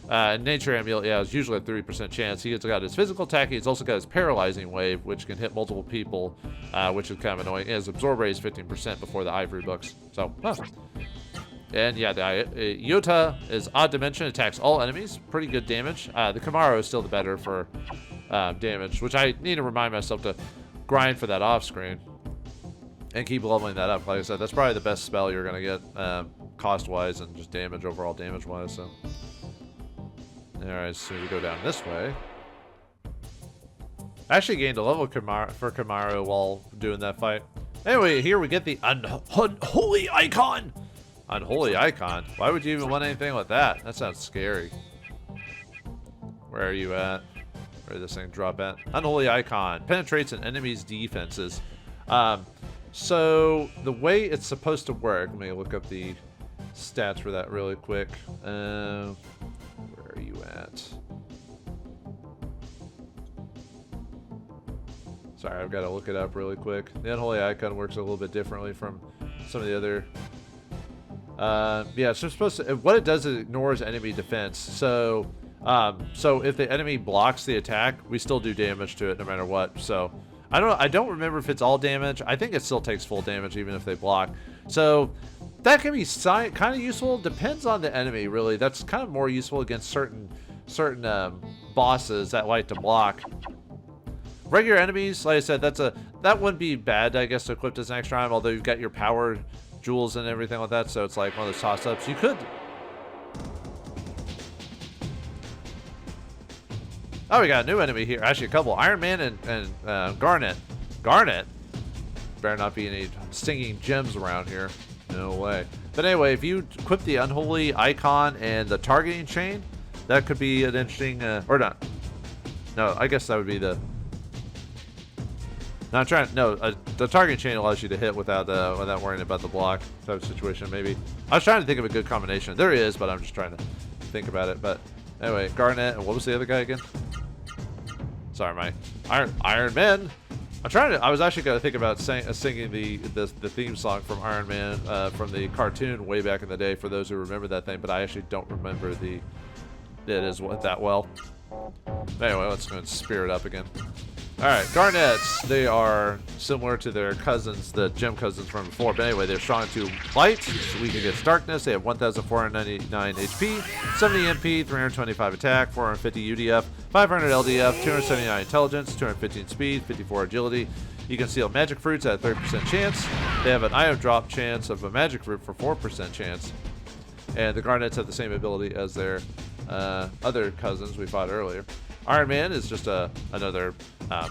anyway, nature amulet, yeah, is usually a 3% chance. He's got his physical attack. He's also got his paralyzing wave, which can hit multiple people, which is kind of annoying. His absorb rate is 15% before the ivory books. So, and yeah, the Iota is odd dimension, attacks all enemies, pretty good damage. The Kamaro is still the better for damage, which I need to remind myself to grind for that off screen and keep leveling that up. Like I said, that's probably the best spell you're gonna get cost wise and just damage, overall damage wise. So, all right, so we go down this way. I actually gained a level for Kamaro while doing that fight. Anyway, here we get the unholy icon. Unholy icon? Why would you even want anything like that? That sounds scary. Where are you at? Where did this thing drop at? Unholy icon. Penetrates an enemy's defenses. So, the way it's supposed to work, let me look up the stats for that really quick. Where are you at? Sorry, I've got to look it up really quick. The unholy icon works a little bit differently from some of the other... yeah, so supposed to, what it does is it ignores enemy defense. So, so if the enemy blocks the attack, we still do damage to it no matter what. So, I don't remember if it's all damage. I think it still takes full damage even if they block. So, that can be kind of useful. Depends on the enemy, really. That's kind of more useful against certain bosses that like to block. Regular enemies, like I said, that wouldn't be bad, I guess, to equip this next time. Although you've got your power jewels and everything like that, so it's like one of those toss-ups. You could... Oh, we got a new enemy here. Actually, a couple. Iron Man and Garnet. Garnet? Better not be any stinging gems around here. No way. But anyway, if you equip the unholy icon and the targeting chain, that could be an interesting... or not. No, I guess that would be the... No, I'm trying. No, the target chain allows you to hit without worrying about the block type of situation. Maybe I was trying to think of a good combination. There is, but I'm just trying to think about it. But anyway, Garnet and what was the other guy again? Sorry, my Iron Man. I was actually gonna think about singing the theme song from Iron Man from the cartoon way back in the day for those who remember that thing. But I actually don't remember that well. Anyway, let's go and spear it up again. Alright, Garnets, they are similar to their cousins, the gem cousins from before, but anyway, they're strong to light, so weak against darkness. They have 1,499 HP, 70 MP, 325 attack, 450 UDF, 500 LDF, 279 intelligence, 215 speed, 54 agility. You can steal magic fruits at a 30% chance. They have an item drop chance of a magic fruit for 4% chance. And the Garnets have the same ability as their other cousins we fought earlier. Iron Man is just another. Oh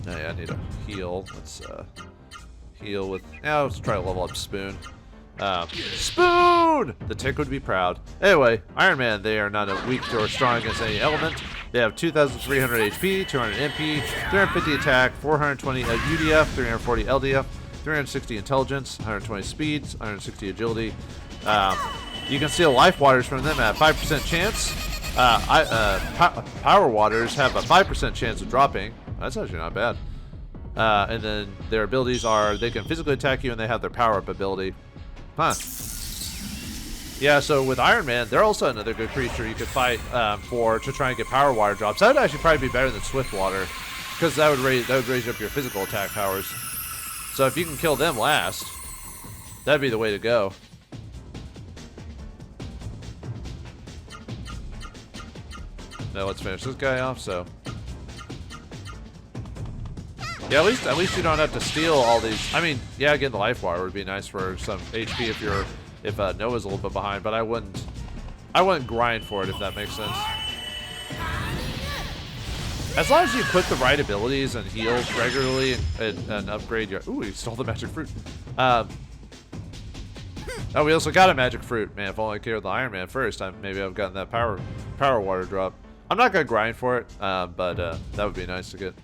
yeah, I need a heal. Let's heal with. Now let's try to level up Spoon. Spoon! The Tick would be proud. Anyway, Iron Man, they are not weak or strong against any element. They have 2,300 HP, 200 MP, 350 attack, 420 UDF, 340 LDF, 360 intelligence, 120 speed, 160 agility. You can steal life waters from them at 5% chance. Power waters have a 5% chance of dropping. That's actually not bad. And then their abilities are they can physically attack you and they have their power-up ability. Huh. Yeah, so with Iron Man, they're also another good creature you could fight to try and get power water drops. That would actually probably be better than Swift Water, because that would raise up your physical attack powers. So if you can kill them last, that'd be the way to go. Now let's finish this guy off. So yeah, at least you don't have to steal all these. I mean, yeah, getting the life wire would be nice for some HP if Noah's a little bit behind, but I wouldn't grind for it, if that makes sense. As long as you put the right abilities and heal regularly and upgrade your. Ooh, he stole the magic fruit. Oh, we also got a magic fruit. Man, if only I killed the Iron Man first, maybe I've gotten that power water drop. I'm not gonna grind for it, but that would be nice to get.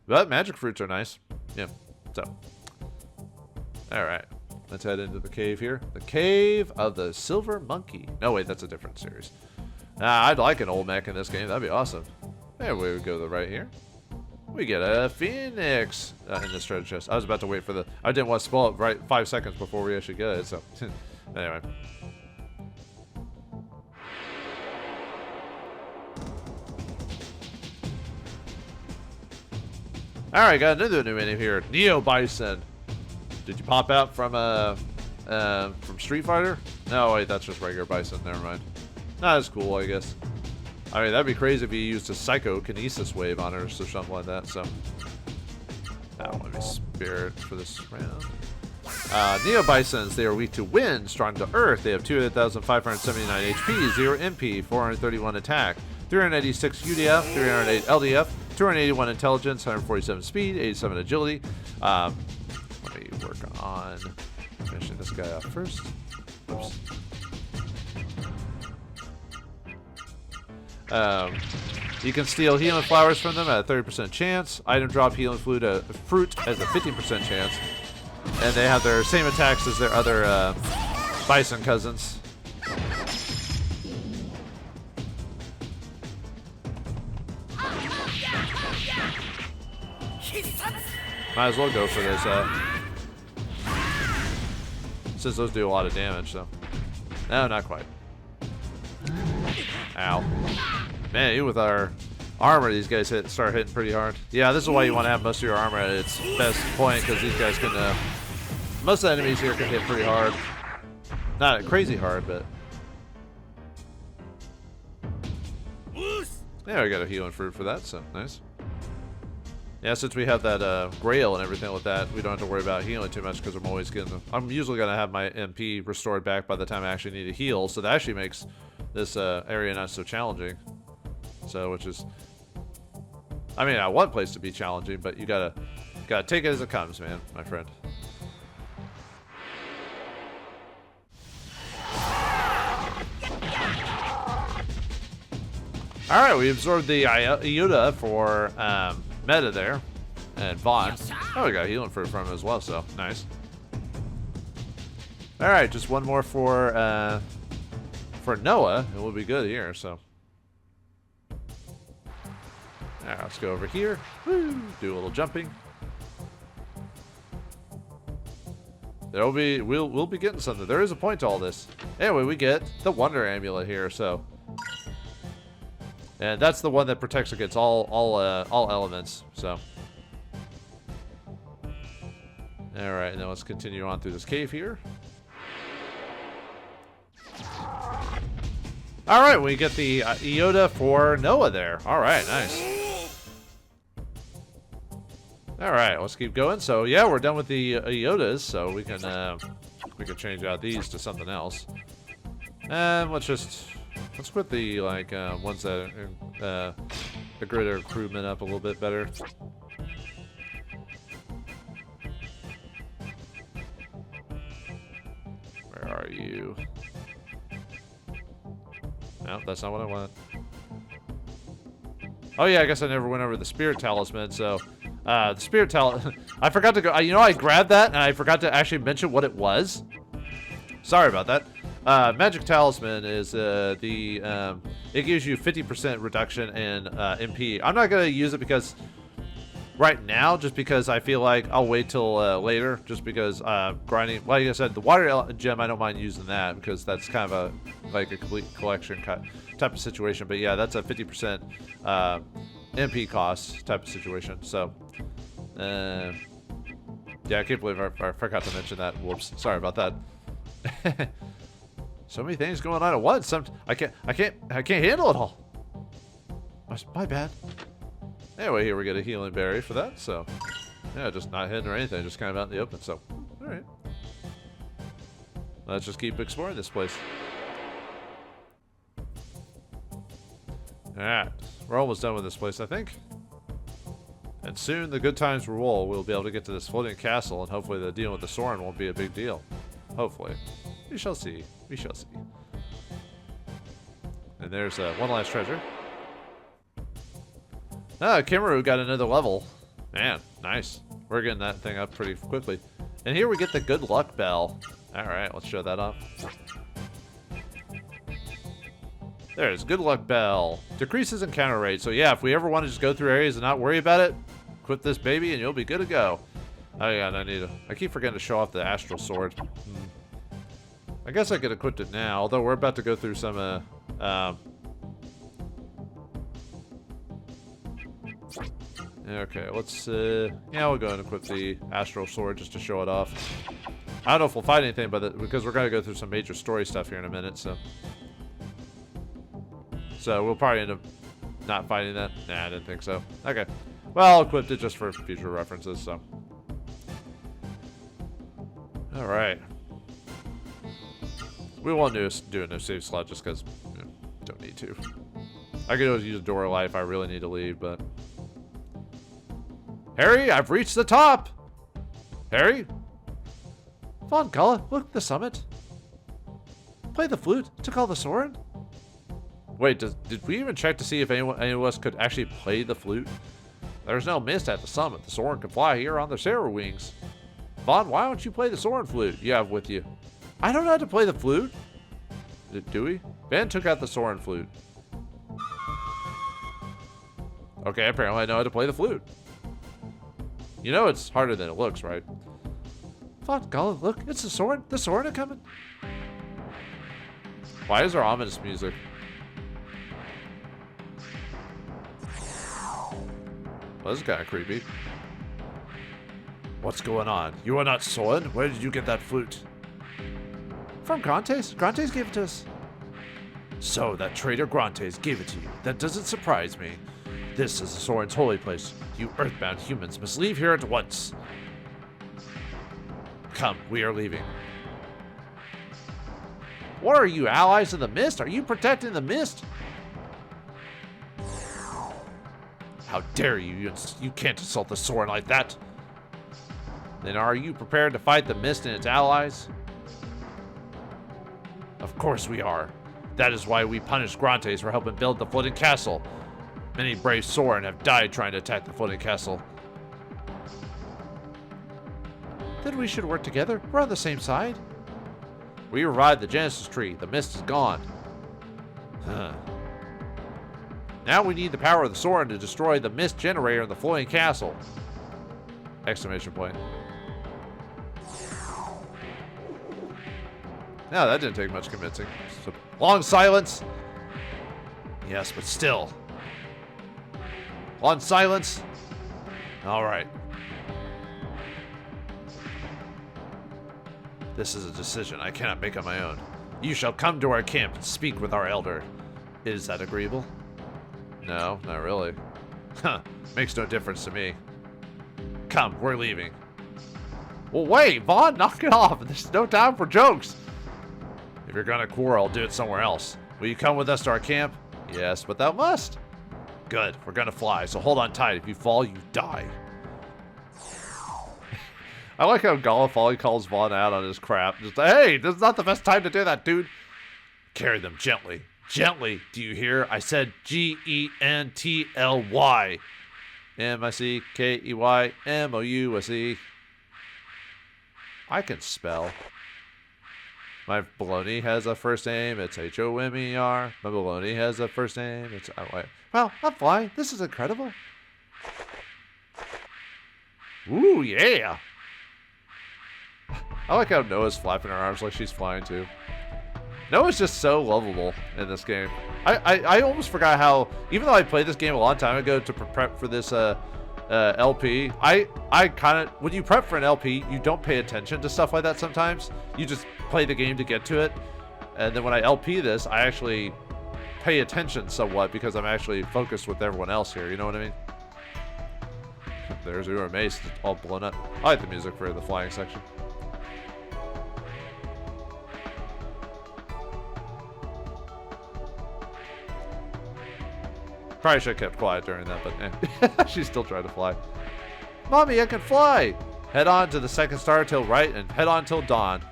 But magic fruits are nice. Yeah. So, all right, let's head into the cave here. The Cave of the Silver Monkey. No, wait, that's a different series. I'd like an old mech in this game. That'd be awesome. There we would go to the right here. We get a Phoenix in this treasure chest. I was about to wait for the. I didn't want to spoil it right 5 seconds before we actually get it. So, anyway. Alright, got another new menu here. Neo Bison. Did you pop out from Street Fighter? No, wait, that's just regular Bison. Never mind. Not as cool, I guess. I mean, that'd be crazy if you used a psychokinesis wave on her or something like that, so. Oh, let me spirit for this round. Neo Bisons, they are weak to wind, strong to earth. They have 2,579 HP, 0 MP, 431 attack, 386 UDF, 308 LDF, 281 intelligence, 147 speed, 87 agility. Let me work on finishing this guy off first. Oops. You can steal healing flowers from them at a 30% chance. Item drop healing fruit as a 15% chance. And they have their same attacks as their other Bison cousins. Might as well go for this, since those do a lot of damage, so. No, not quite. Ow. Man, even with our armor, these guys start hitting pretty hard. Yeah, this is why you want to have most of your armor at its best point, because these guys can, most of the enemies here can hit pretty hard. Not crazy hard, but. Yeah, we got a healing fruit for that, so nice. Yeah, since we have that grail and everything with that, we don't have to worry about healing too much because I'm usually going to have my MP restored back by the time I actually need to heal, so that actually makes this area not so challenging. So, which is, I mean, I want place to be challenging, but you gotta take it as it comes, man, my friend. All right, we absorbed the Iota for meta there, and Vaughn. Oh, we got healing fruit from him as well, so nice. All right, just one more for Noah, and we'll be good here. So, all right, let's go over here. Woo, do a little jumping. We'll be getting something. There is a point to all this. Anyway, we get the Wonder Amulet here, so. And that's the one that protects against all elements. So, all right, now let's continue on through this cave here. All right, we get the Iota for Noah there. All right, nice. All right, let's keep going. So yeah, we're done with the Iotas, so we can change out these to something else. And let's quit the ones that grid our crewmen up a little bit better. Where are you? No, that's not what I want. Oh yeah, I guess I never went over the spirit talisman. So the spirit talisman, I forgot to go. You know, I grabbed that and I forgot to actually mention what it was. Sorry about that. Magic Talisman is it gives you 50% reduction in MP. I'm not gonna use it because right now, just because I feel like I'll wait till later, just because grinding. Like I said, the water gem, I don't mind using that because that's kind of a complete collection type of situation. But yeah, that's a 50% MP cost type of situation. So yeah, I can't believe I forgot to mention that. Whoops, sorry about that. So many things going on at once. I can't handle it all. My bad. Anyway, here we get a healing berry for that. So yeah, just not hidden or anything, just kind of out in the open. So all right, let's just keep exploring this place. All right, we're almost done with this place, I think. And soon the good times will roll. We'll be able to get to this floating castle, and hopefully the deal with the Soren won't be a big deal. Hopefully. We shall see. We shall see. And there's one last treasure. Kimaru got another level. Man, nice. We're getting that thing up pretty quickly. And here we get the good luck bell. Alright, let's show that off. There's good luck bell. Decreases encounter rate. So yeah, if we ever want to just go through areas and not worry about it, equip this baby and you'll be good to go. Oh yeah, and I keep forgetting to show off the astral sword. I guess I could equip it now, although we're about to go through some okay, let's yeah, we'll go and equip the astral sword just to show it off. I don't know if we'll fight anything, but because we're gonna go through some major story stuff here in a minute, so we'll probably end up not fighting that. Nah, I didn't think so. Okay, well, I'll equip it just for future references. So all right. We won't do a no save slot just because don't need to. I could always use a door light if I really need to leave, but Harry, I've reached the top. Harry, Von Gala, look at the summit. Play the flute to call the Soren. Wait, did we even check to see if any of us could actually play the flute? There's no mist at the summit. The Soren can fly here on their Seru wings. Vaughn, why don't you play the Soren flute you have with you? I don't know how to play the flute. Do we? Ben took out the Soren flute. Okay, apparently I know how to play the flute. You know it's harder than it looks, right? Fuck, God, look, it's the Soren. The Soren are coming. Why is there ominous music? Well, this is kind of creepy. What's going on? You are not Soren? Where did you get that flute? From Grantes. Grantes gave it to us. So, that traitor Grantes gave it to you. That doesn't surprise me. This is the Soren's holy place. You earthbound humans must leave here at once. Come, we are leaving. What are you, allies of the mist? Are you protecting the mist? How dare you? You can't insult the Soren like that. Then are you prepared to fight the mist and its allies? Of course we are. That is why we punished Grantes for helping build the floating castle. Many brave Soren have died trying to attack the floating castle. Then we should work together. We're on the same side. We revived the Genesis tree. The mist is gone. Huh. Now we need the power of the Soren to destroy the mist generator in the floating castle. Exclamation point. No, that didn't take much convincing. So, long silence. Yes, but still, On silence. All right. This is a decision I cannot make on my own. You shall come to our camp and speak with our elder. Is that agreeable? No, not really. Huh, makes no difference to me. Come, we're leaving. Well, wait, Vaughn, knock it off. There's no time for jokes. If you're gonna quarrel, do it somewhere else. Will you come with us to our camp? Yes, but thou must. Good, we're gonna fly, so hold on tight. If you fall, you die. I like how Gallifrey calls Vaughn out on his crap. Just, hey, this is not the best time to do that, dude. Carry them gently. Gently, do you hear? I said Gently. Mickeymous. I can spell. My baloney has a first name. It's Homer. My baloney has a first name. It's... Oh, wait. Well, I'm flying. This is incredible. Ooh, yeah. I like how Noah's flapping her arms like she's flying too. Noah's just so lovable in this game. I almost forgot how, even though I played this game a long time ago to prep for this LP, I kind of, when you prep for an LP, you don't pay attention to stuff like that sometimes. You just play the game to get to it. And then when I LP this, I actually pay attention somewhat because I'm actually focused with everyone else here. You know what I mean? There's your mace all blown up. I like the music for the flying section. Probably should have kept quiet during that, but she's still trying to fly. Mommy, I can fly! Head on to the second star till right and head on till dawn.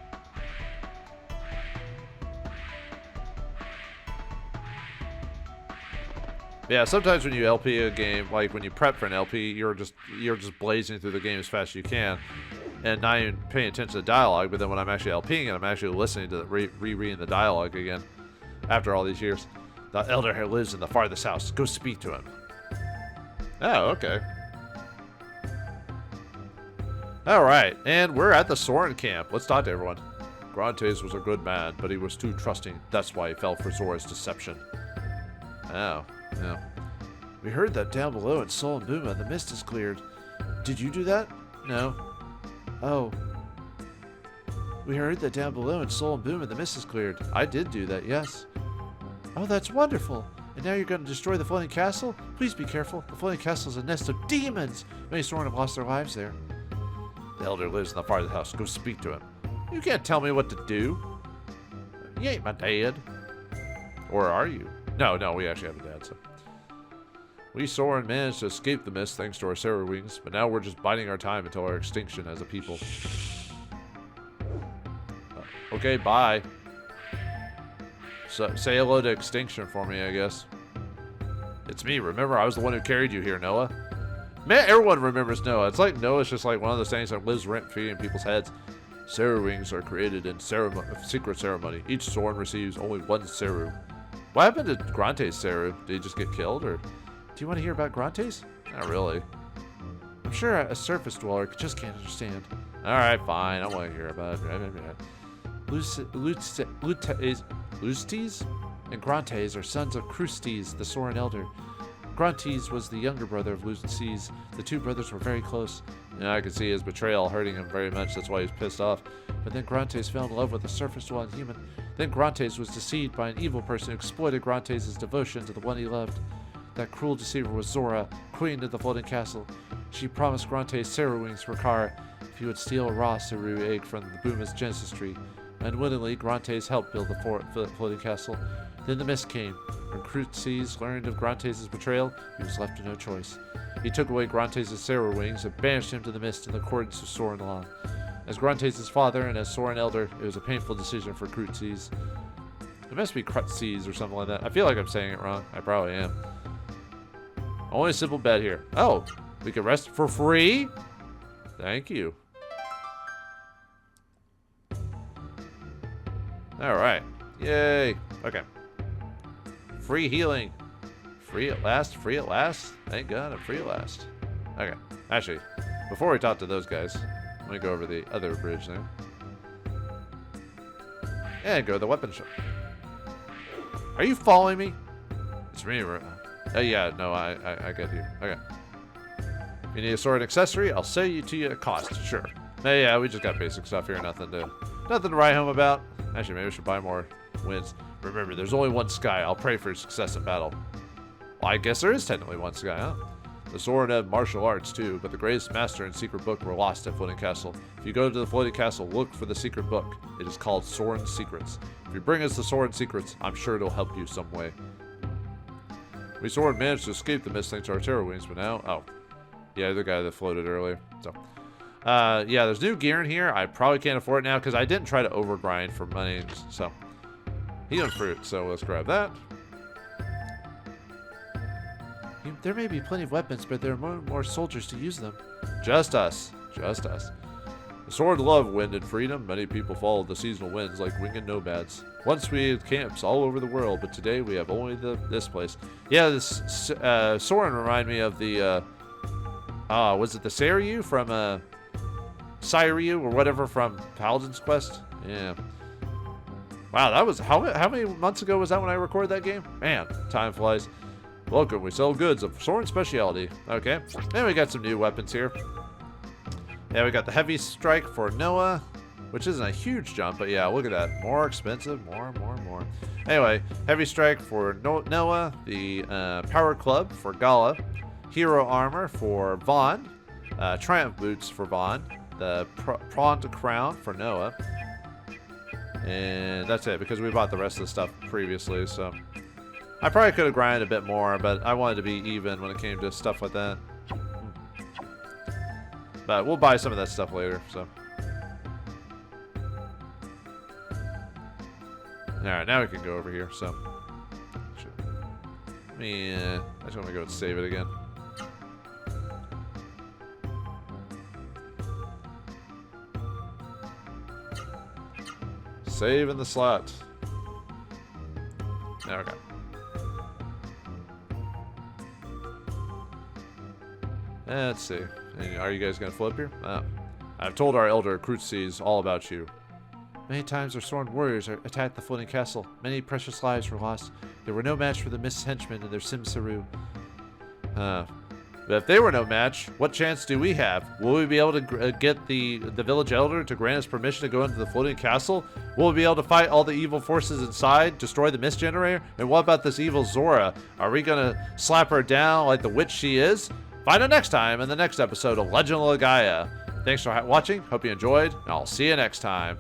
Yeah, sometimes when you LP a game, like when you prep for an LP, you're just blazing through the game as fast as you can, and not even paying attention to the dialogue. But then when I'm actually LPing it, I'm actually listening to rereading the dialogue again after all these years. The elder here lives in the farthest house. Go speak to him. Oh, okay. Alright, and we're at the Soren camp. Let's talk to everyone. Grantes was a good man, but he was too trusting. That's why he fell for Zora's deception. Oh, yeah. We heard that down below in Sol and Buma, the mist is cleared. Did you do that? No. Oh. We heard that down below in Sol and Buma, the mist is cleared. I did do that, yes. Oh, that's wonderful. And now you're going to destroy the floating castle? Please be careful. The floating castle is a nest of demons. Many Soren have lost their lives there. The elder lives in the farthest house. Go speak to him. You can't tell me what to do. You ain't my dad. Or are you? No, we actually have a dad, so. We Soren managed to escape the mist thanks to our Seru wings, but now we're just biding our time until our extinction as a people. Okay, bye. So, say hello to extinction for me, I guess. It's me. Remember, I was the one who carried you here, Noah. Man, everyone remembers Noah. It's like Noah's just like one of those things that lives rent-free in people's heads. Seru wings are created in secret ceremony. Each Soren receives only one Seru. What happened to Grante's Seru? Did he just get killed, or... Do you want to hear about Grante's? Not really. I'm sure a surface dweller just can't understand. Alright, fine. I want to hear about it. Lustes and Grantes are sons of Krustes, the Soren elder. Grantes was the younger brother of Lustes. The two brothers were very close. And I could see his betrayal hurting him very much. That's why he's pissed off. But then Grantes fell in love with a surface-dwelling human. Then Grantes was deceived by an evil person who exploited Grantes' devotion to the one he loved. That cruel deceiver was Zora, queen of the floating castle. She promised Grantes Seru wings for Kar if he would steal a raw Seru egg from the Buma's Genesis tree. Unwittingly, Grantes helped build the floating castle. Then the mist came. When Krustes learned of Grantes' betrayal, he was left with no choice. He took away Grantes' Seru wings and banished him to the mist in accordance with Soren law. As Grantes' father and as Soren elder, it was a painful decision for Krustes. It must be Krustes or something like that. I feel like I'm saying it wrong. I probably am. Only a simple bet here. Oh, we can rest for free? Thank you. Alright. Yay. Okay. Free healing. Free at last. Free at last. Thank God I'm free at last. Okay. Actually, before we talk to those guys, let me go over the other bridge there. And go to the weapon shop. Are you following me? It's me. Yeah, no, I get you. Okay. If you need a sword accessory, I'll sell you to you at cost. Sure. Yeah, we just got basic stuff here. Nothing to write home about. Actually, maybe we should buy more wins. Remember, there's only one sky. I'll pray for success in battle. Well, I guess there is technically one sky, huh? The Soren had martial arts too, but the greatest master and secret book were lost at Floating Castle. If you go to the Floating Castle, look for the secret book. It is called Soren Secrets. If you bring us the Soren Secrets, I'm sure it'll help you some way. We Soren managed to escape the mist thanks to our terror wings, but now... Oh. Yeah, the guy that floated earlier. So, yeah, there's new gear in here. I probably can't afford it now because I didn't try to overgrind for money. So, healing fruit. So let's grab that. There may be plenty of weapons, but there are more soldiers to use them. Just us. Just us. The Sword love wind and freedom. Many people follow the seasonal winds like winged nomads. Once we had camps all over the world, but today we have only this place. Yeah, this Soren remind me of the... was it the Seru from Seiryu or whatever from Paladin's Quest? Yeah. Wow, that was how many months ago was that when I recorded that game? Man, time flies. Welcome, we sell goods of Soren specialty. Okay, then we got some new weapons here. Yeah, we got the heavy strike for Noah, which isn't a huge jump, but yeah, look at that. More expensive, more. Anyway, heavy strike for Noah, the power club for Gala, hero armor for Vaughn, triumph boots for Vaughn, the prawn crown for Noah, and that's it because we bought the rest of the stuff previously. So I probably could have grinded a bit more, but I wanted to be even when it came to stuff like that. But we'll buy some of that stuff later. So all right, now we can go over here. So I just want to go and save it again. Save in the slot. There we go. Let's see. Are you guys going to flip here? I've told our elder Cruces all about you. Many times our sworn warriors attacked the floating castle. Many precious lives were lost. There were no match for the mist henchmen and their Seru. But if they were no match, what chance do we have? Will we be able to get the village elder to grant us permission to go into the floating castle? Will we be able to fight all the evil forces inside, destroy the mist generator? And what about this evil Zora? Are we gonna slap her down like the witch she is? Find out next time in the next episode of Legend of Legaia. Thanks for watching. Hope you enjoyed, and I'll see you next time.